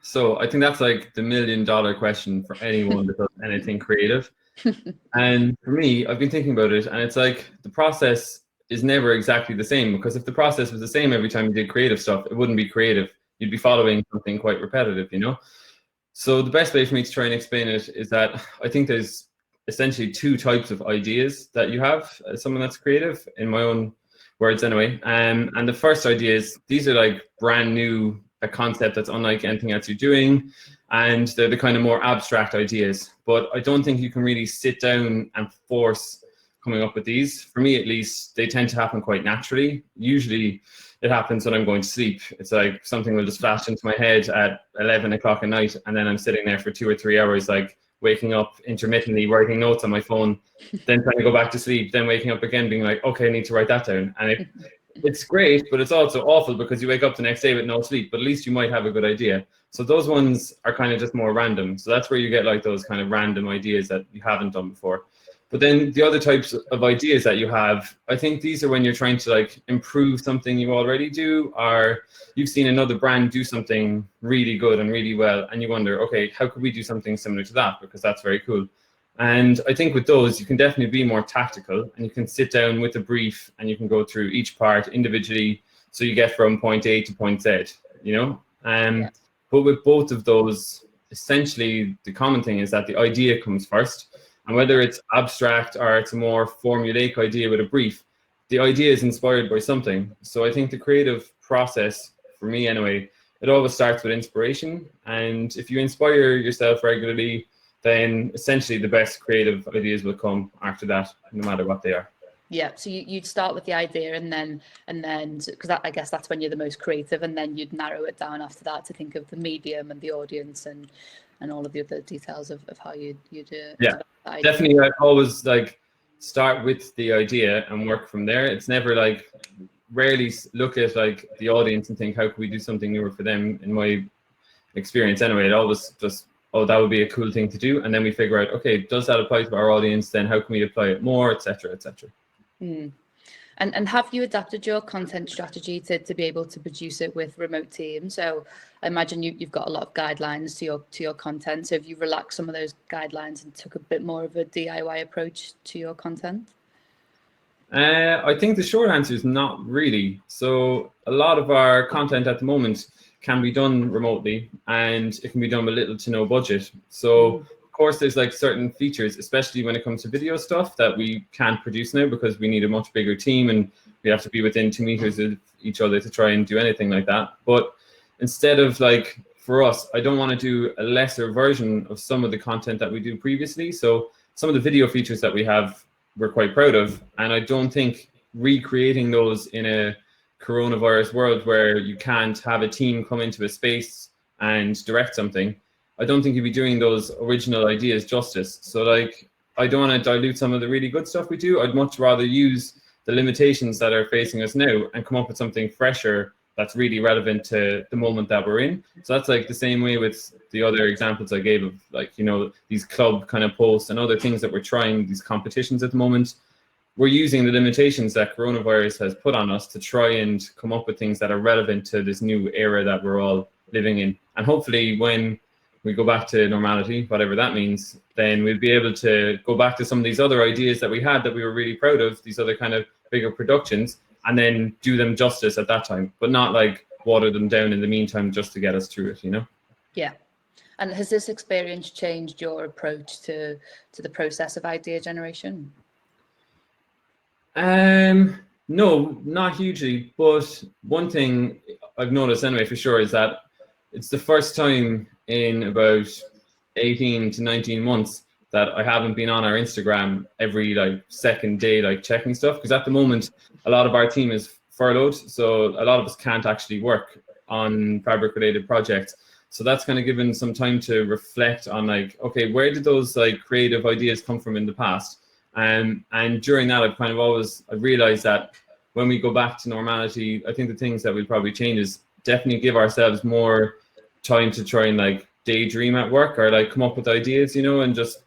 So I think that's like the $1 million question for anyone that does anything creative. And for me, I've been thinking about it, and it's like the process is never exactly the same, because if the process was the same every time you did creative stuff, it wouldn't be creative. You'd be following something quite repetitive, you know? So the best way for me to try and explain it is that I think there's essentially 2 types of ideas that you have as someone that's creative, in my own words anyway. And the first idea is, these are like brand new, a concept that's unlike anything else you're doing, and they're the kind of more abstract ideas. But I don't think you can really sit down and force coming up with these. For me, at least, they tend to happen quite naturally. Usually it happens when I'm going to sleep. It's like something will just flash into my head at 11 o'clock at night, and then I'm sitting there for 2 or 3 hours, like waking up intermittently, writing notes on my phone, then trying to go back to sleep, then waking up again being like, okay, I need to write that down. And it's great, but it's also awful because you wake up the next day with no sleep, but at least you might have a good idea. So those ones are kind of just more random. So that's where you get like those kind of random ideas that you haven't done before. But then the other types of ideas that you have, I think these are when you're trying to like improve something you already do, or you've seen another brand do something really good and really well, and you wonder, okay, how could we do something similar to that? Because that's very cool. And I think with those, you can definitely be more tactical, and you can sit down with a brief and you can go through each part individually, so you get from point A to point Z, you know? But with both of those, essentially the common thing is that the idea comes first. And whether it's abstract or it's a more formulaic idea with a brief, the idea is inspired by something. So I think the creative process, for me anyway, it always starts with inspiration. And if you inspire yourself regularly, then essentially the best creative ideas will come after that, no matter what they are. Yeah, so you'd start with the idea, and then because I guess that's when you're the most creative, and then you'd narrow it down after that to think of the medium and the audience and all of the other details of how you do. Yeah, definitely. I always like start with the idea and work from there. It's never like, rarely look at like the audience and think, how can we do something newer for them? In my experience anyway, it always just, oh, that would be a cool thing to do, and then we figure out, okay, does that apply to our audience? Then how can we apply it more, etc., etc. And have you adapted your content strategy to be able to produce it with remote teams? So I imagine you've got a lot of guidelines to your content. So have you relaxed some of those guidelines and took a bit more of a DIY approach to your content? I think the short answer is not really. So a lot of our content at the moment can be done remotely, and it can be done with little to no budget. So of course there's like certain features, especially when it comes to video stuff, that we can't produce now because we need a much bigger team and we have to be within 2 meters of each other to try and do anything like that. But instead of like for us, I don't want to do a lesser version of some of the content that we do previously. So some of the video features that we have, we're quite proud of. And I don't think recreating those in a coronavirus world where you can't have a team come into a space and direct something, I don't think you'd be doing those original ideas justice. So like, I don't want to dilute some of the really good stuff we do. I'd much rather use the limitations that are facing us now and come up with something fresher that's really relevant to the moment that we're in. So that's like the same way with the other examples I gave of, like, you know, these club kind of posts and other things that we're trying, these competitions at the moment. We're using the limitations that coronavirus has put on us to try and come up with things that are relevant to this new era that we're all living in. And hopefully when we go back to normality, whatever that means, then we'll be able to go back to some of these other ideas that we had that we were really proud of, these other kind of bigger productions, and then do them justice at that time, but not like water them down in the meantime just to get us through it, you know? Yeah. And has this experience changed your approach to the process of idea generation? No, not hugely, but one thing I've noticed anyway for sure is that it's the first time in about 18 to 19 months that I haven't been on our Instagram every like second day, like checking stuff. Because at the moment, a lot of our team is furloughed. So a lot of us can't actually work on fabric related projects. So that's kind of given some time to reflect on like, okay, where did those like creative ideas come from in the past? And during that, I've realized that when we go back to normality, I think the things that we'll probably change is definitely give ourselves more time to try and like daydream at work or like come up with ideas, you know, and just,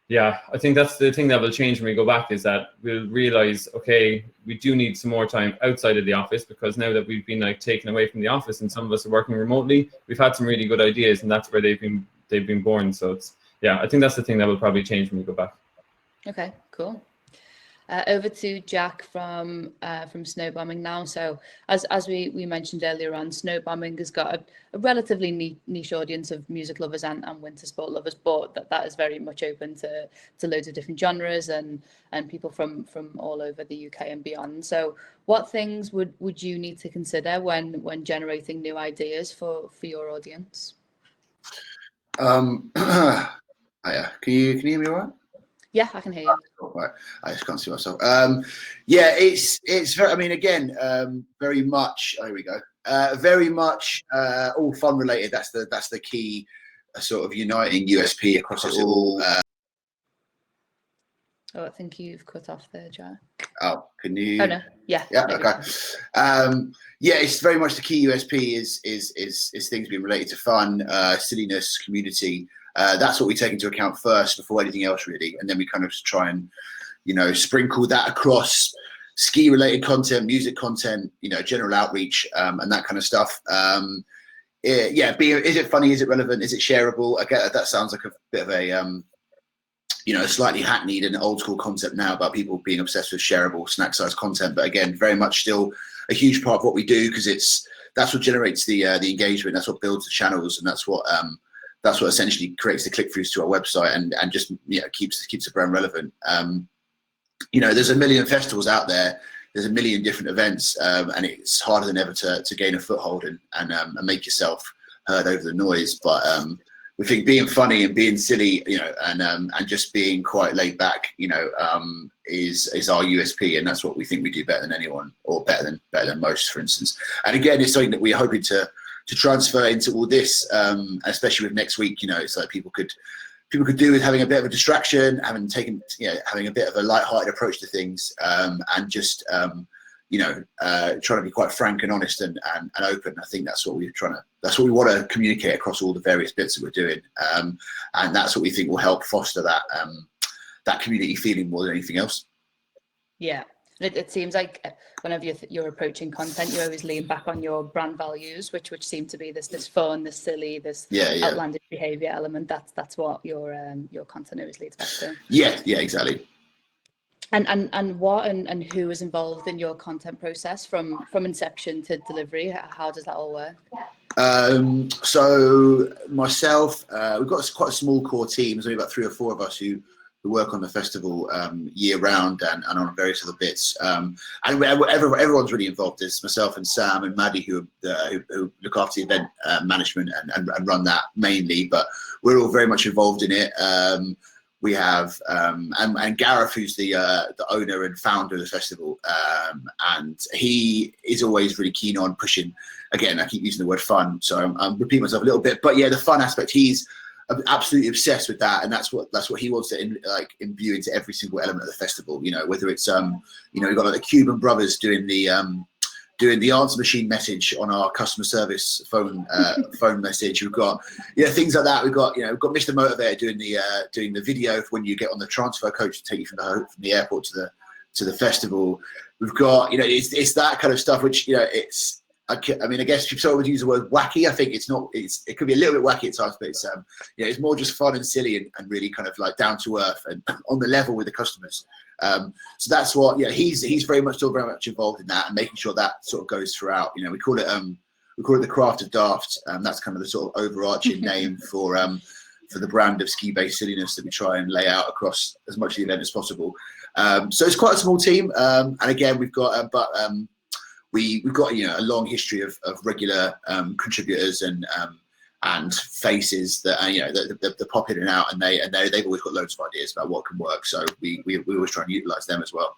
yeah, I think that's the thing that will change when we go back is that we'll realize, okay, we do need some more time outside of the office because now that we've been like taken away from the office and some of us are working remotely, we've had some really good ideas and that's where they've been born. So it's, yeah, I think that's the thing that will probably change when we go back. Okay, cool. Over to Jack from Snowbombing now. So as we mentioned earlier on, Snowbombing has got a relatively niche audience of music lovers and winter sport lovers, but that is very much open to loads of different genres and people from all over the UK and beyond. So what things would you need to consider when generating new ideas for your audience? Can you hear me all right? Yeah, I can hear you. Oh, right. I just can't see myself. Yeah, it's very, I mean, again, very much, oh, here we go. Very much all fun related. That's the key sort of uniting USP across us all. Oh, I think you've cut off there, Jack. Oh, can you? Oh no, yeah. Yeah, okay. Yeah, it's very much the key USP is things being related to fun, silliness, community. That's what we take into account first before anything else, really, and then we kind of just try and, you know, sprinkle that across ski-related content, music content, you know, general outreach, and that kind of stuff. Yeah, is it funny? Is it relevant? Is it shareable? I get that sounds like a bit of a you know, slightly hackneyed and old school concept now about people being obsessed with shareable snack-sized content, but again, very much still a huge part of what we do because that's what generates the engagement, that's what builds the channels, and that's what essentially creates the click-throughs to our website and just, you know, keeps the brand relevant. You know, there's a million festivals out there, there's a million different events, and it's harder than ever to gain a foothold and make yourself heard over the noise. But we think being funny and being silly, you know, and just being quite laid back, you know, is our USP, and that's what we think we do better than anyone, or better than most, for instance. And again, it's something that we're hoping to transfer into all this, especially with next week. You know, it's like people could do with having a bit of a distraction, having a bit of a light-hearted approach to things, and just you know, trying to be quite frank and honest and open. I think that's what we want to communicate across all the various bits that we're doing, and that's what we think will help foster that community feeling more than anything else. Yeah. It seems like whenever you're approaching content, you always lean back on your brand values, which seem to be this fun, this silly, this outlandish behavior element. That's what your content always leads back to. Yeah, exactly. And what and who is involved in your content process from inception to delivery? How does that all work? So myself, we've got quite a small core team. There's only about 3 or 4 of us who work on the festival year round and on various other bits. And everyone's really involved. There's myself and Sam and Maddie who look after the event management and run that mainly, but we're all very much involved in it. We have and Gareth, who's the owner and founder of the festival, and he is always really keen on pushing. Again, I keep using the word fun, so I'm repeating myself a little bit, but yeah, the fun aspect. He's absolutely obsessed with that, and that's what he wants to imbue into every single element of the festival. You know, whether it's we've got like the Cuban brothers doing the answer machine message on our customer service phone message. We've got things like that. We've got Mr. Motivator doing the video when you get on the transfer coach to take you from the airport to the festival. We've got it's that kind of stuff which it's. I mean, I guess if someone would use the word wacky, I think it could be a little bit wacky at times, but it's more just fun and silly and really kind of like down to earth and on the level with the customers. So that's what, he's very much involved in that and making sure that sort of goes throughout. We call it the craft of daft. That's kind of the sort of overarching name for the brand of ski-based silliness that we try and lay out across as much of the event as possible. So it's quite a small team, and again we've got we've got a long history of regular contributors and faces that that pop in and out, and they've always got loads of ideas about what can work. So we always try and utilise them as well.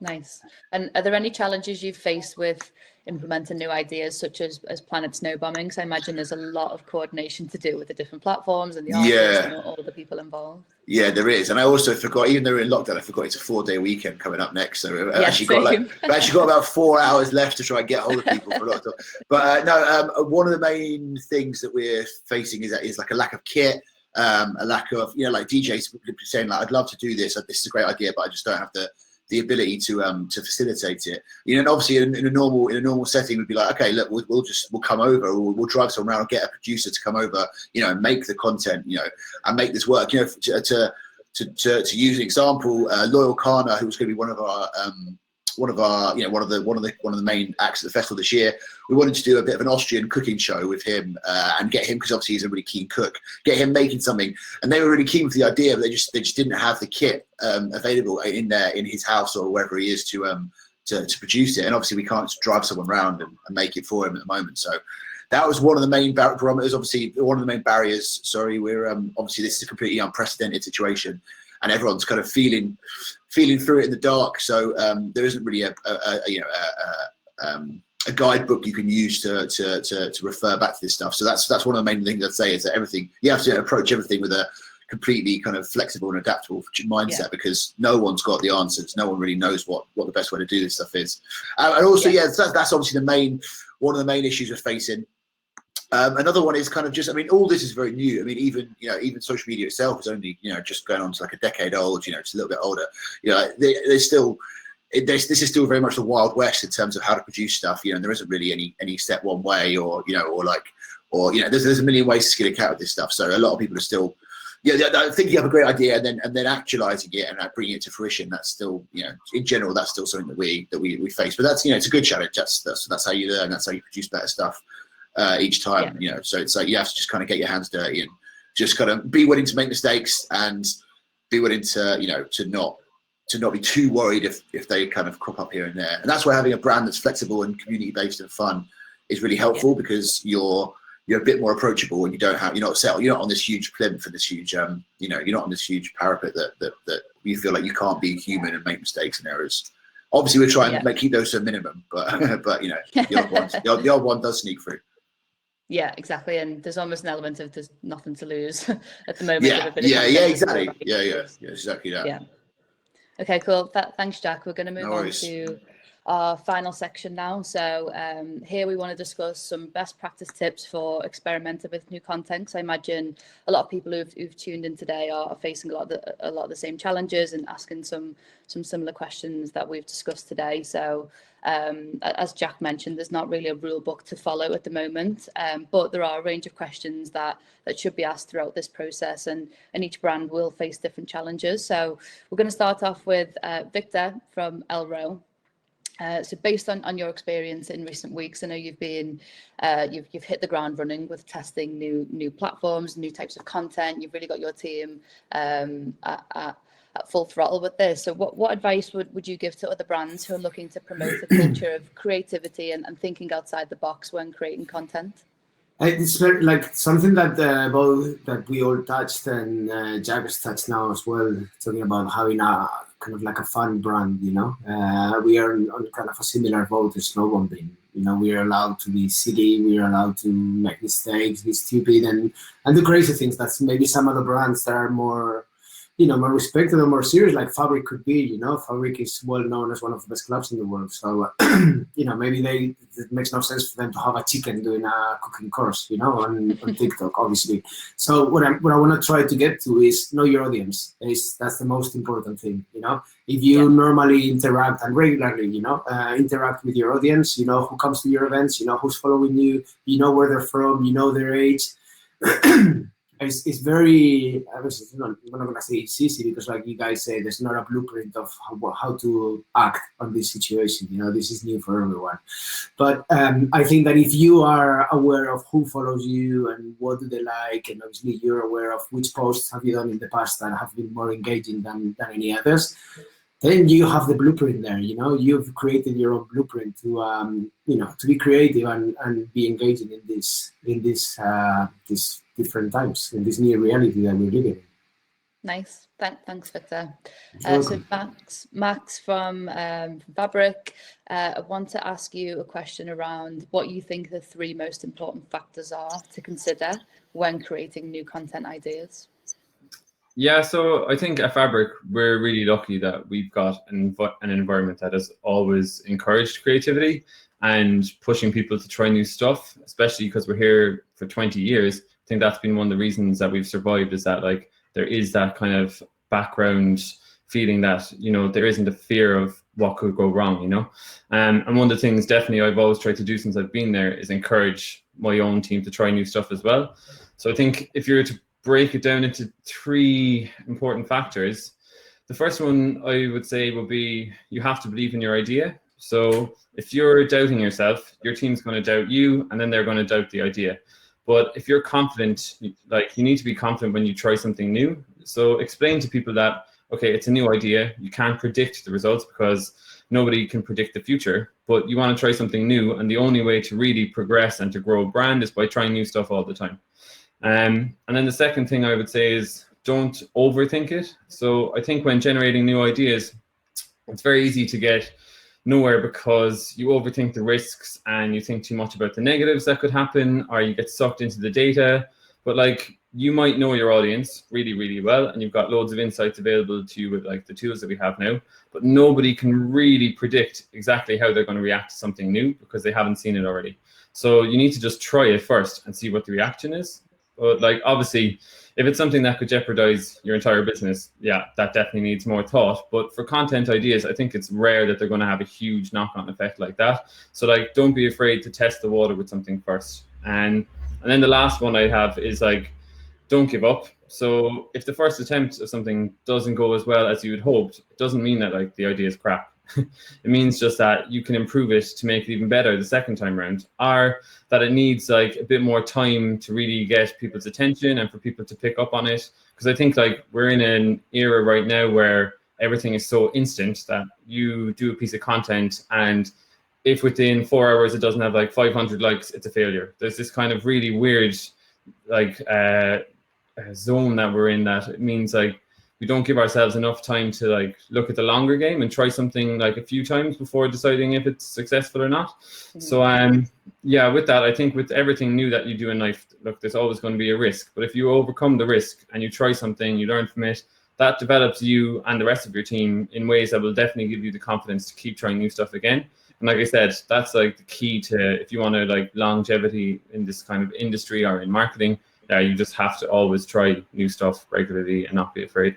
Nice. And are there any challenges you've faced with implementing new ideas, such as Planet Snowbombing? So I imagine there's a lot of coordination to do with the different platforms and the artists and all the people involved. Yeah, there is. And I also forgot, even though we're in lockdown, I forgot it's a 4-day weekend coming up next. So we've actually got about 4 hours left to try and get hold of people for a lot of time. But one of the main things that we're facing is like a lack of kit, a lack of, like DJs saying like, I'd love to do this. This is a great idea, but I just don't have the ability to facilitate it. And obviously in a normal setting we'd be like, okay, look, we'll come over, or we'll drive someone around and get a producer to come over, and make the content, and make this work. To use an example, Loyal Kana, who was going to be one of the main acts at the festival this year, we wanted to do a bit of an Austrian cooking show with him, and get him, because obviously he's a really keen cook, get him making something. And they were really keen with the idea, but they just didn't have the kit available in his house or wherever he is to produce it. And obviously we can't drive someone around and make it for him at the moment. So that was one of the main barometers. Obviously, one of the main barriers. Sorry, we're obviously this is a completely unprecedented situation, and everyone's kind of feeling through it in the dark. So there isn't really a guidebook you can use to refer back to this stuff. So that's one of the main things I'd say, is that you have to approach everything with a completely kind of flexible and adaptable mindset, because no one's got the answers. No one really knows what the best way to do this stuff is. And also, that's obviously one of the main issues we're facing. Another one is kind of just, all this is very new. Even social media itself is only, just going on to like a decade old, it's a little bit older. This is still very much the Wild West in terms of how to produce stuff, and there isn't really any set one way, or there's a million ways to skin a cat with this stuff. So a lot of people are still, I think you have a great idea and then actualizing it and bringing it to fruition. That's still, in general, that's still something that we face. But that's, it's a good challenge. That's how you learn. That's how you produce better stuff each time. So it's like you have to just kind of get your hands dirty and just kind of be willing to make mistakes and be willing to to not be too worried if they kind of crop up here and there. And that's why having a brand that's flexible and community based and fun is really helpful, because you're a bit more approachable, and you're not on this huge plinth and this huge you're not on this huge parapet that you feel like you can't be human and make mistakes and errors. Obviously we're trying to keep those to a minimum, but the odd one does sneak through. Yeah, exactly. And there's almost an element of there's nothing to lose at the moment. Exactly. Yeah, exactly that. Yeah. Okay, cool. Thanks, Jack. We're going to move on to our final section now. So here we want to discuss some best practice tips for experimenting with new content. So I imagine a lot of people who've tuned in today are facing a lot of the same challenges and asking some similar questions that we've discussed today. So as Jack mentioned, there's not really a rule book to follow at the moment, but there are a range of questions that should be asked throughout this process, and each brand will face different challenges. So we're going to start off with Victor from ELROW. So based on your experience in recent weeks, I know you've been you've hit the ground running with testing new platforms, new types of content. You've really got your team at full throttle with this. So what advice would you give to other brands who are looking to promote a culture of creativity and thinking outside the box when creating content? It's very, like something that both that we all touched and Jack has touched now as well, talking about having a kind of like a fun brand, you know. We are on kind of a similar boat to Snowbombing. You know, we are allowed to be silly, we are allowed to make mistakes, be stupid, and do crazy things. That's maybe some of the brands that are more, you know, more respected or more serious, like Fabric could be. You know, Fabric is well known as one of the best clubs in the world. So, you know, maybe it makes no sense for them to have a chicken doing a cooking course, you know, on TikTok, obviously. So what I want to try to get to is know your audience. That's the most important thing, you know. If you normally interact and regularly, you know, interact with your audience, you know who comes to your events, you know who's following you, you know where they're from, you know their age. It's very, I'm not going to say it's easy because like you guys say, there's not a blueprint of how to act on this situation. You know, this is new for everyone. But I think that if you are aware of who follows you and what do they like, and obviously you're aware of which posts have you done in the past that have been more engaging than any others, then you have the blueprint there. You know, you've created your own blueprint to, you know, to be creative and be engaging in this different times, in this new reality that we're living in. Nice. Thanks, Victor. So Max from Fabric, I want to ask you a question around what you think the 3 most important factors are to consider when creating new content ideas. Yeah, so I think at Fabric, we're really lucky that we've got an environment that has always encouraged creativity and pushing people to try new stuff, especially because we're here for 20 years. I think that's been one of the reasons that we've survived, is that like there is that kind of background feeling that, you know, there isn't a fear of what could go wrong, you know. And one of the things definitely I've always tried to do since I've been there is encourage my own team to try new stuff as well. So I think if you're to break it down into 3 important factors, the first one I would say would be you have to believe in your idea. So if you're doubting yourself, your team's going to doubt you, and then they're going to doubt the idea. But if you're confident, like you need to be confident when you try something new. So explain to people that, okay, it's a new idea. You can't predict the results because nobody can predict the future, but you want to try something new. And the only way to really progress and to grow a brand is by trying new stuff all the time. And then the second thing I would say is don't overthink it. So I think when generating new ideas, it's very easy to get nowhere because you overthink the risks and you think too much about the negatives that could happen, or you get sucked into the data. But like, you might know your audience really, really well, and you've got loads of insights available to you with like the tools that we have now, but nobody can really predict exactly how they're going to react to something new because they haven't seen it already. So you need to just try it first and see what the reaction is. But like, obviously, if it's something that could jeopardize your entire business, yeah, that definitely needs more thought. But for content ideas, I think it's rare that they're going to have a huge knock-on effect like that. So like, don't be afraid to test the water with something first. And then the last one I have is like, don't give up. So if the first attempt of something doesn't go as well as you had hoped, it doesn't mean that like the idea is crap. It means just that you can improve it to make it even better the second time around, or that it needs like a bit more time to really get people's attention and for people to pick up on it. Because I think like we're in an era right now where everything is so instant that you do a piece of content, and if within 4 hours it doesn't have like 500 likes, it's a failure. There's this kind of really weird like zone that we're in, that it means like we don't give ourselves enough time to like look at the longer game and try something like a few times before deciding if it's successful or not. So yeah, with that, I think with everything new that you do in life, look, there's always going to be a risk, but if you overcome the risk and you try something, you learn from it, that develops you and the rest of your team in ways that will definitely give you the confidence to keep trying new stuff again. And like I said, that's like the key to, if you want to like longevity in this kind of industry or in marketing, you just have to always try new stuff regularly and not be afraid.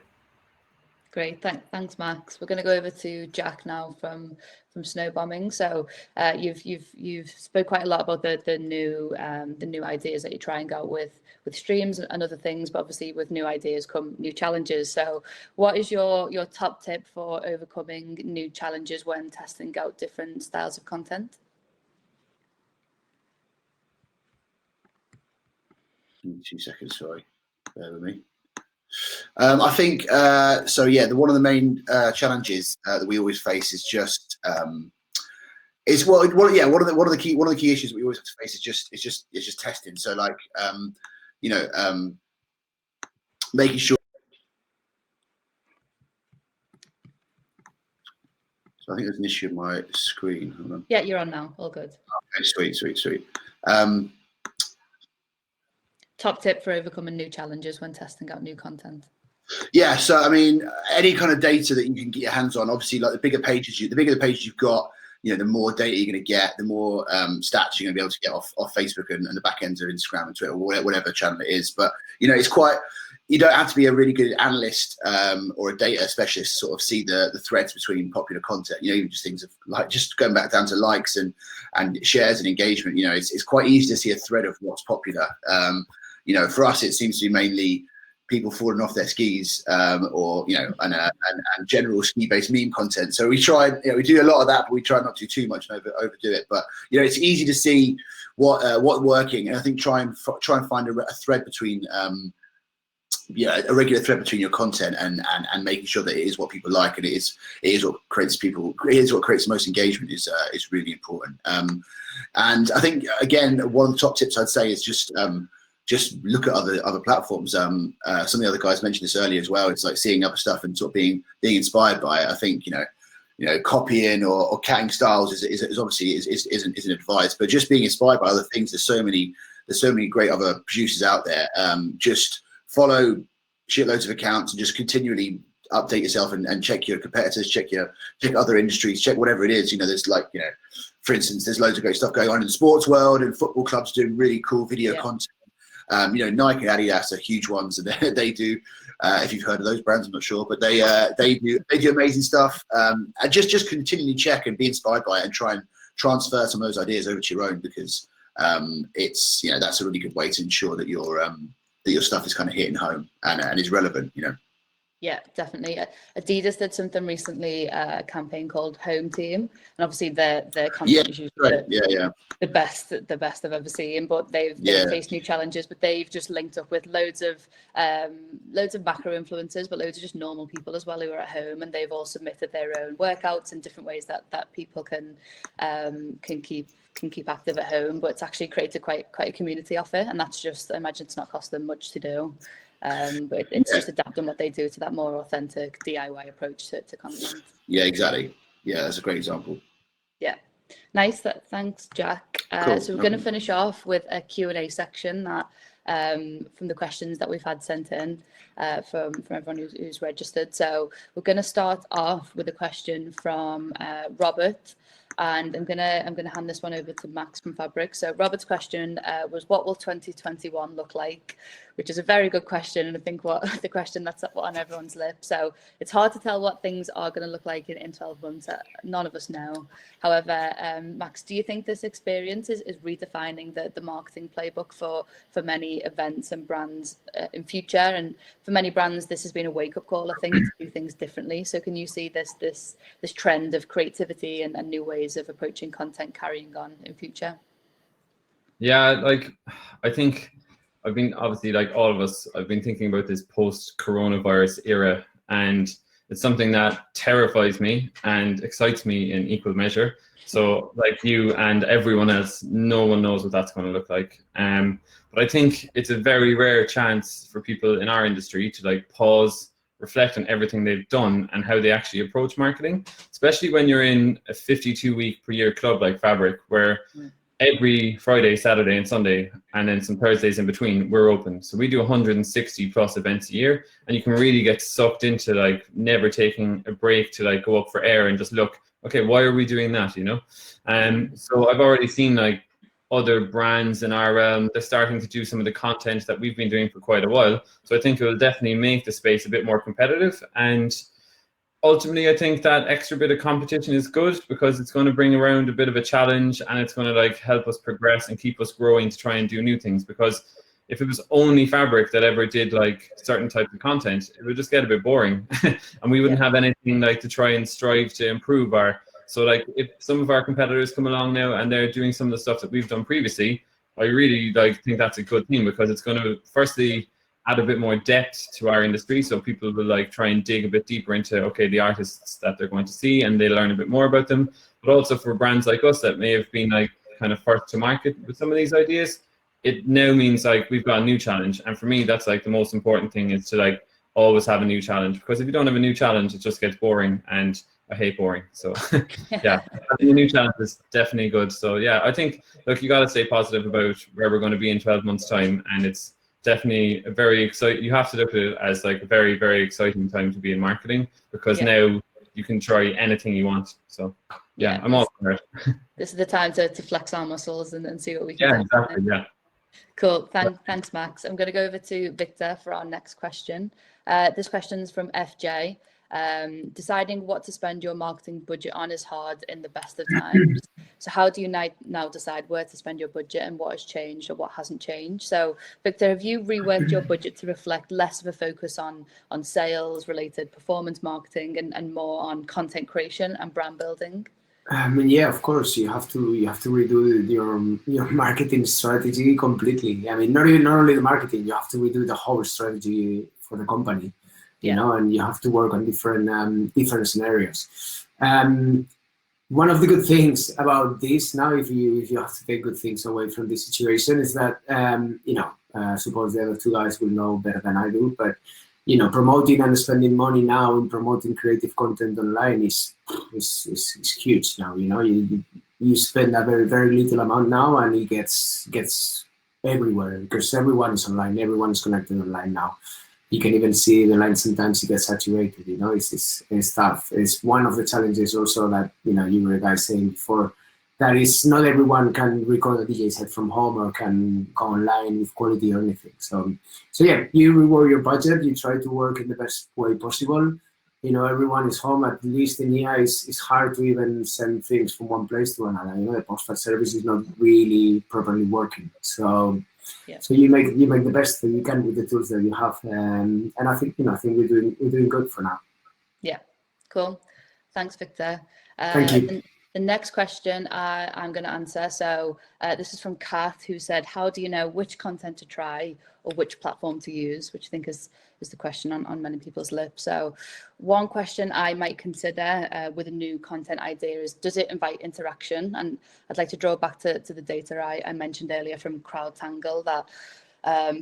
Great, thanks, Max. We're going to go over to Jack now from Snowbombing. So you've spoke quite a lot about the new ideas that you're trying out with streams and other things, but obviously with new ideas come new challenges. So what is your top tip for overcoming new challenges when testing out different styles of content? 2 seconds, sorry, bear with me. I think so. Yeah, one of the main challenges that we always face is just one of the key issues that we always have to face is just testing. So like making sure. So I think there's an issue with my screen. Hold on. Yeah, you're on now. All good. Okay, sweet. Top tip for overcoming new challenges when testing out new content. Yeah, so I mean, any kind of data that you can get your hands on, obviously, like the bigger the pages you've got, the more data you're going to get, the more stats you're going to be able to get off Facebook and the back ends of Instagram and Twitter, or whatever channel it is. But it's quite. You don't have to be a really good analyst or a data specialist to sort of see the threads between popular content. Even just things of like just going back down to likes and shares and engagement. It's quite easy to see a thread of what's popular. For us, it seems to be mainly people falling off their skis, or and general ski-based meme content. So we try, we do a lot of that, but we try not to do too much and overdo it. But it's easy to see what's working, and I think try and find a thread between a regular thread between your content and making sure that it is what people like, and it is what creates the most engagement is really important. And I think again, one of the top tips I'd say is just look at other platforms. Some of the other guys mentioned this earlier as well. It's like seeing other stuff and sort of being inspired by it. I think copying or catting styles is obviously isn't advised, but just being inspired by other things. There's so many great other producers out there. Just follow shitloads of accounts and just continually update yourself and check your competitors, check other industries, check whatever it is. There's for instance, there's loads of great stuff going on in the sports world, and football clubs doing really cool video content. Nike and Adidas are huge ones, and they do. If you've heard of those brands, I'm not sure, but they do amazing stuff. And just continually check and be inspired by it, and try and transfer some of those ideas over to your own, because it's that's a really good way to ensure that your stuff is kind of hitting home and is relevant. Yeah, definitely. Adidas did something recently, a campaign called Home Team, and obviously their content is usually the best I've ever seen. But they've faced new challenges, but they've just linked up with loads of macro influencers, but loads of just normal people as well who are at home, and they've all submitted their own workouts and different ways that people can keep active at home. But it's actually created quite a community off it, and that's just, I imagine it's not cost them much to do. But it's just adapting what they do to that more authentic DIY approach to content. Yeah, exactly. Yeah, that's a great example. Yeah, nice. Thanks, Jack. Cool. So we're going to finish off with a Q&A section that from the questions that we've had sent in from everyone who's registered. So we're going to start off with a question from Robert. And I'm gonna hand this one over to Max from Fabric. So Robert's question was, what will 2021 look like? Which is a very good question, and I think the question that's on everyone's lips. So it's hard to tell what things are going to look like in 12 months. None of us know. However, Max, do you think this experience is redefining the marketing playbook for many events and brands in future? And for many brands, this has been a wake-up call, I think, to do things differently. So can you see this trend of creativity and new ways of approaching content carrying on in future? Yeah, I think I've been, obviously, like all of us, I've been thinking about this post-coronavirus era, and it's something that terrifies me and excites me in equal measure. So like you and everyone else, no one knows what that's going to look like. But I think it's a very rare chance for people in our industry to pause, reflect on everything they've done and how they actually approach marketing, especially when you're in a 52-week per year club like Fabric, where every Friday, Saturday and Sunday, and then some Thursdays in between, we're open. So we do 160 plus events a year, and you can really get sucked into never taking a break to go up for air and just look, okay, why are we doing that, So I've already seen other brands in our realm, they're starting to do some of the content that we've been doing for quite a while. So I think it will definitely make the space a bit more competitive. And ultimately, I think that extra bit of competition is good because it's going to bring around a bit of a challenge, and it's going to like help us progress and keep us growing to try and do new things. Because if it was only Fabric that ever did like certain types of content, it would just get a bit boring, and we wouldn't have anything like to try and strive to improve our. So like if some of our competitors come along now and they're doing some of the stuff that we've done previously, I really like think that's a good thing, because it's going to firstly add a bit more depth to our industry, so people will like try and dig a bit deeper into the artists that they're going to see, and they learn a bit more about them. But also for brands like us that may have been like kind of first to market with some of these ideas, it now means like we've got a new challenge. And for me, that's like the most important thing, is to like always have a new challenge, because if you don't have a new challenge, it just gets boring, and I hate boring. So yeah, having a new challenge is definitely good. So yeah, I think, look, you got to stay positive about where we're going to be in 12 months time, and it's definitely a very exciting. You have to look at it as like a very, very exciting time to be in marketing, because now you can try anything you want. So yeah, I'm all for it. This is the time to flex our muscles and see what we can do. Exactly. Yeah. Cool. Thanks, Max. I'm going to go over to Victor for our next question. This question is from FJ. Deciding what to spend your marketing budget on is hard in the best of times. So how do you now decide where to spend your budget, and what has changed or what hasn't changed? So Victor, have you reworked your budget to reflect less of a focus on sales related performance marketing and more on content creation and brand building? I mean, yeah, of course, you have to redo your marketing strategy completely. I mean, not only the marketing, you have to redo the whole strategy for the company, you know, and you have to work on different scenarios. One of the good things about this now, if you have to take good things away from this situation, is that you know, suppose the other two guys will know better than I do, but you know, promoting and spending money now in promoting creative content online is huge now. You know, you spend a very, very little amount now, and it gets everywhere, because everyone is online, everyone is connected online now. You can even see the line sometimes it gets saturated. You know, it's tough. It's one of the challenges also that, you know, you were guys saying before, that is not everyone can record a DJ set from home or can go online with quality or anything. So yeah, you reward your budget. You try to work in the best way possible. You know, everyone is home. At least in EA, it's hard to even send things from one place to another. You know, the postal service is not really properly working. So you make the best that you can with the tools that you have. And I think, you know, we're doing good for now. Yeah, cool. Thanks, Victor. Thank you. The next question I'm going to answer. So this is from Kath, who said, how do you know which content to try or which platform to use, which I think is the question on many people's lips. So one question I might consider with a new content idea is, does it invite interaction? And I'd like to draw back to the data I mentioned earlier from CrowdTangle, that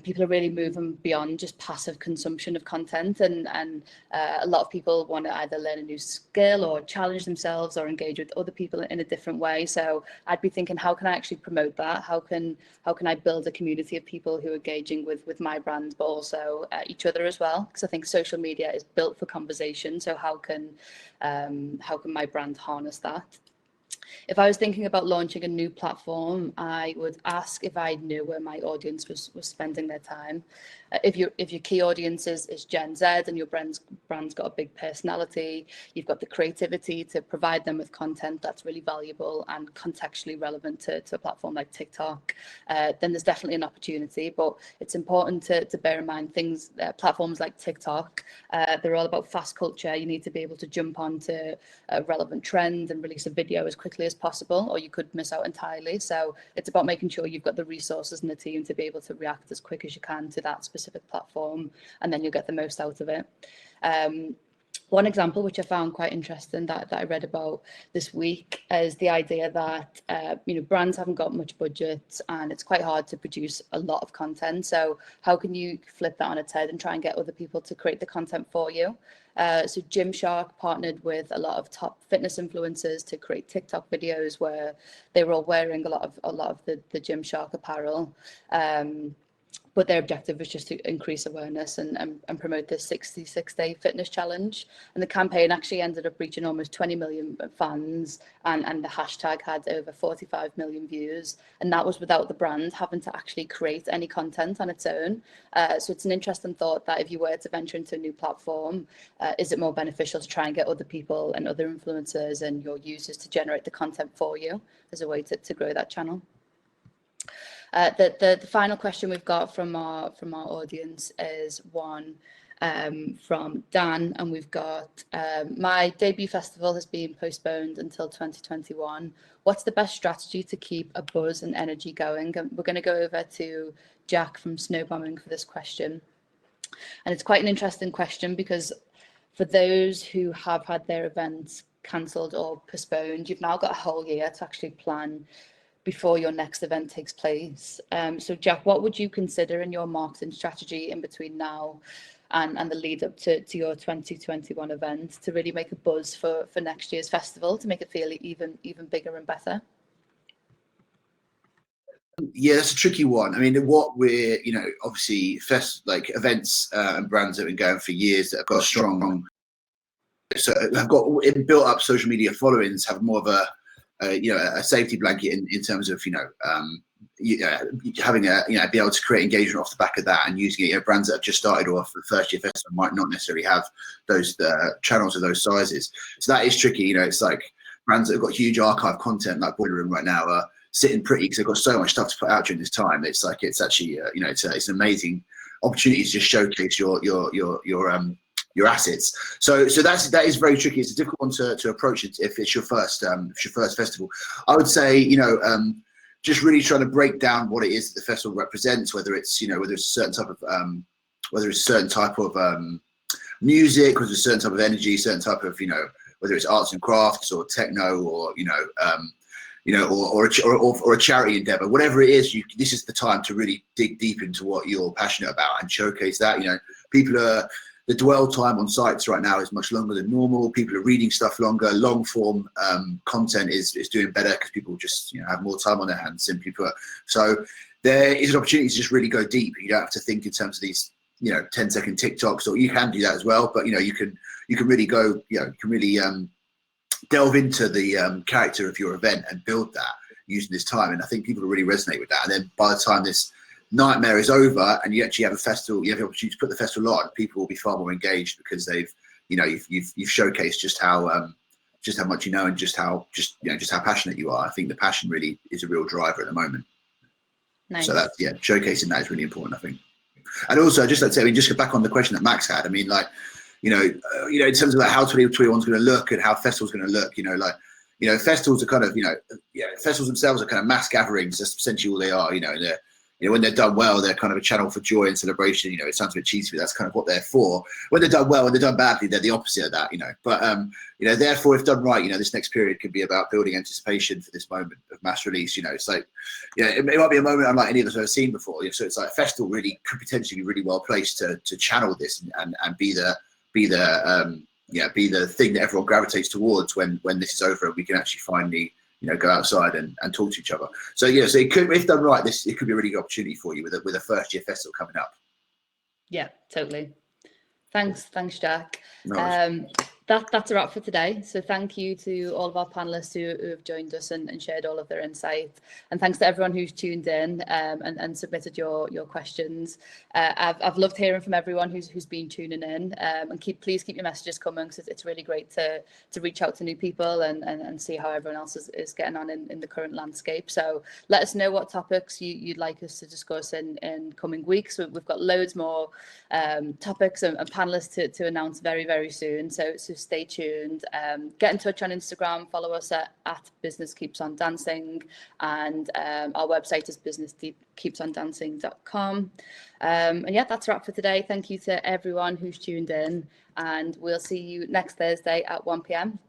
people are really moving beyond just passive consumption of content, and a lot of people want to either learn a new skill or challenge themselves or engage with other people in a different way. So I'd be thinking, how can I actually promote that? How can I build a community of people who are engaging with my brand, but also each other as well? Because I think social media is built for conversation. So how can my brand harness that? If I was thinking about launching a new platform, I would ask if I knew where my audience was spending their time. If your key audience is Gen Z and your brand's got a big personality, you've got the creativity to provide them with content that's really valuable and contextually relevant to a platform like TikTok, then there's definitely an opportunity. But it's important to bear in mind platforms like TikTok, they're all about fast culture. You need to be able to jump onto a relevant trend and release a video as quickly as possible, or you could miss out entirely. So it's about making sure you've got the resources and the team to be able to react as quick as you can to that specific platform, and then you'll get the most out of it. One example which I found quite interesting that I read about this week is the idea that brands haven't got much budget and it's quite hard to produce a lot of content. So how can you flip that on its head and try and get other people to create the content for you? So Gymshark partnered with a lot of top fitness influencers to create TikTok videos where they were all wearing a lot of the Gymshark apparel. but their objective was just to increase awareness and promote this 66-day fitness challenge. And the campaign actually ended up reaching almost 20 million fans, and the hashtag had over 45 million views. And that was without the brand having to actually create any content on its own. So it's an interesting thought that if you were to venture into a new platform, is it more beneficial to try and get other people and other influencers and your users to generate the content for you as a way to grow that channel? The final question we've got from our audience is one from Dan, and we've got, my debut festival has been postponed until 2021. What's the best strategy to keep a buzz and energy going? And we're going to go over to Jack from SNOWBOMBING for this question. And it's quite an interesting question, because for those who have had their events cancelled or postponed, you've now got a whole year to actually plan before your next event takes place. So Jack, what would you consider in your marketing strategy in between now and the lead up to your 2021 event to really make a buzz for next year's festival, to make it feel even bigger and better? Yeah, that's a tricky one. I mean, what we're, obviously like events and brands that have been going for years that have got strong, so have got built up social media followings, have more of a safety blanket in terms of having be able to create engagement off the back of that and using it. Brands that have just started off the first year festival might not necessarily have those channels of those sizes, so that is tricky. It's like brands that have got huge archive content like Boiler Room right now are sitting pretty because they've got so much stuff to put out during this time. It's like it's actually it's an amazing opportunity to just showcase your assets. So that is very tricky. It's a difficult one to approach it if it's your first festival. I would say just really trying to break down what it is that the festival represents, whether it's a certain type of music, whether it's a certain type of energy, certain type of whether it's arts and crafts or techno or or a charity endeavor, whatever it is. This is the time to really dig deep into what you're passionate about and showcase that. The dwell time on sites right now is much longer than normal. People are reading stuff longer. Long form content is doing better because people just have more time on their hands, simply put. So there is an opportunity to just really go deep. You don't have to think in terms of these 10-second TikToks, or you can do that as well. But you can really go you can really delve into the character of your event and build that using this time. And I think people will really resonate with that. And then by the time this nightmare is over and you actually have a festival, you have the opportunity to put the festival on, people will be far more engaged because they've you've showcased just how much and just how passionate you are. I think the passion really is a real driver at the moment. Nice. So that's showcasing that is really important, I think. And also just let's say, just go back on the question that Max had. I mean, like in terms of like how 2021 is going to look and how festivals going to look, festivals are kind of festivals themselves are kind of mass gatherings. That's essentially all they are. When they're done well, they're kind of a channel for joy and celebration. It sounds a bit cheesy, but that's kind of what they're for. When they're done well, when they're done badly, they're the opposite of that. But therefore, if done right, this next period could be about building anticipation for this moment of mass release. It's like, it might be a moment unlike any of us have ever seen before. So it's like a festival really could potentially be really well placed to channel this and be the thing that everyone gravitates towards when this is over and we can actually finally go outside and talk to each other. So so it could, if done right, it could be a really good opportunity for you with a first year festival coming up. Yeah, totally. Thanks Jack. No That's a wrap for today. So thank you to all of our panelists who have joined us and shared all of their insight. And thanks to everyone who's tuned in and submitted your questions. I've loved hearing from everyone who's been tuning in. And please keep your messages coming, because it's really great to reach out to new people and see how everyone else is getting on in the current landscape. So let us know what topics you'd like us to discuss in coming weeks. We've got loads more topics and panelists to announce very, very soon. So stay tuned. Get in touch on Instagram, follow us at Business Keeps On Dancing, and our website is businesskeepsondancing.com. And yeah, that's a wrap for today. Thank you to everyone who's tuned in, and we'll see you next Thursday at 1 p.m.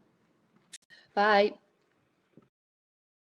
Bye.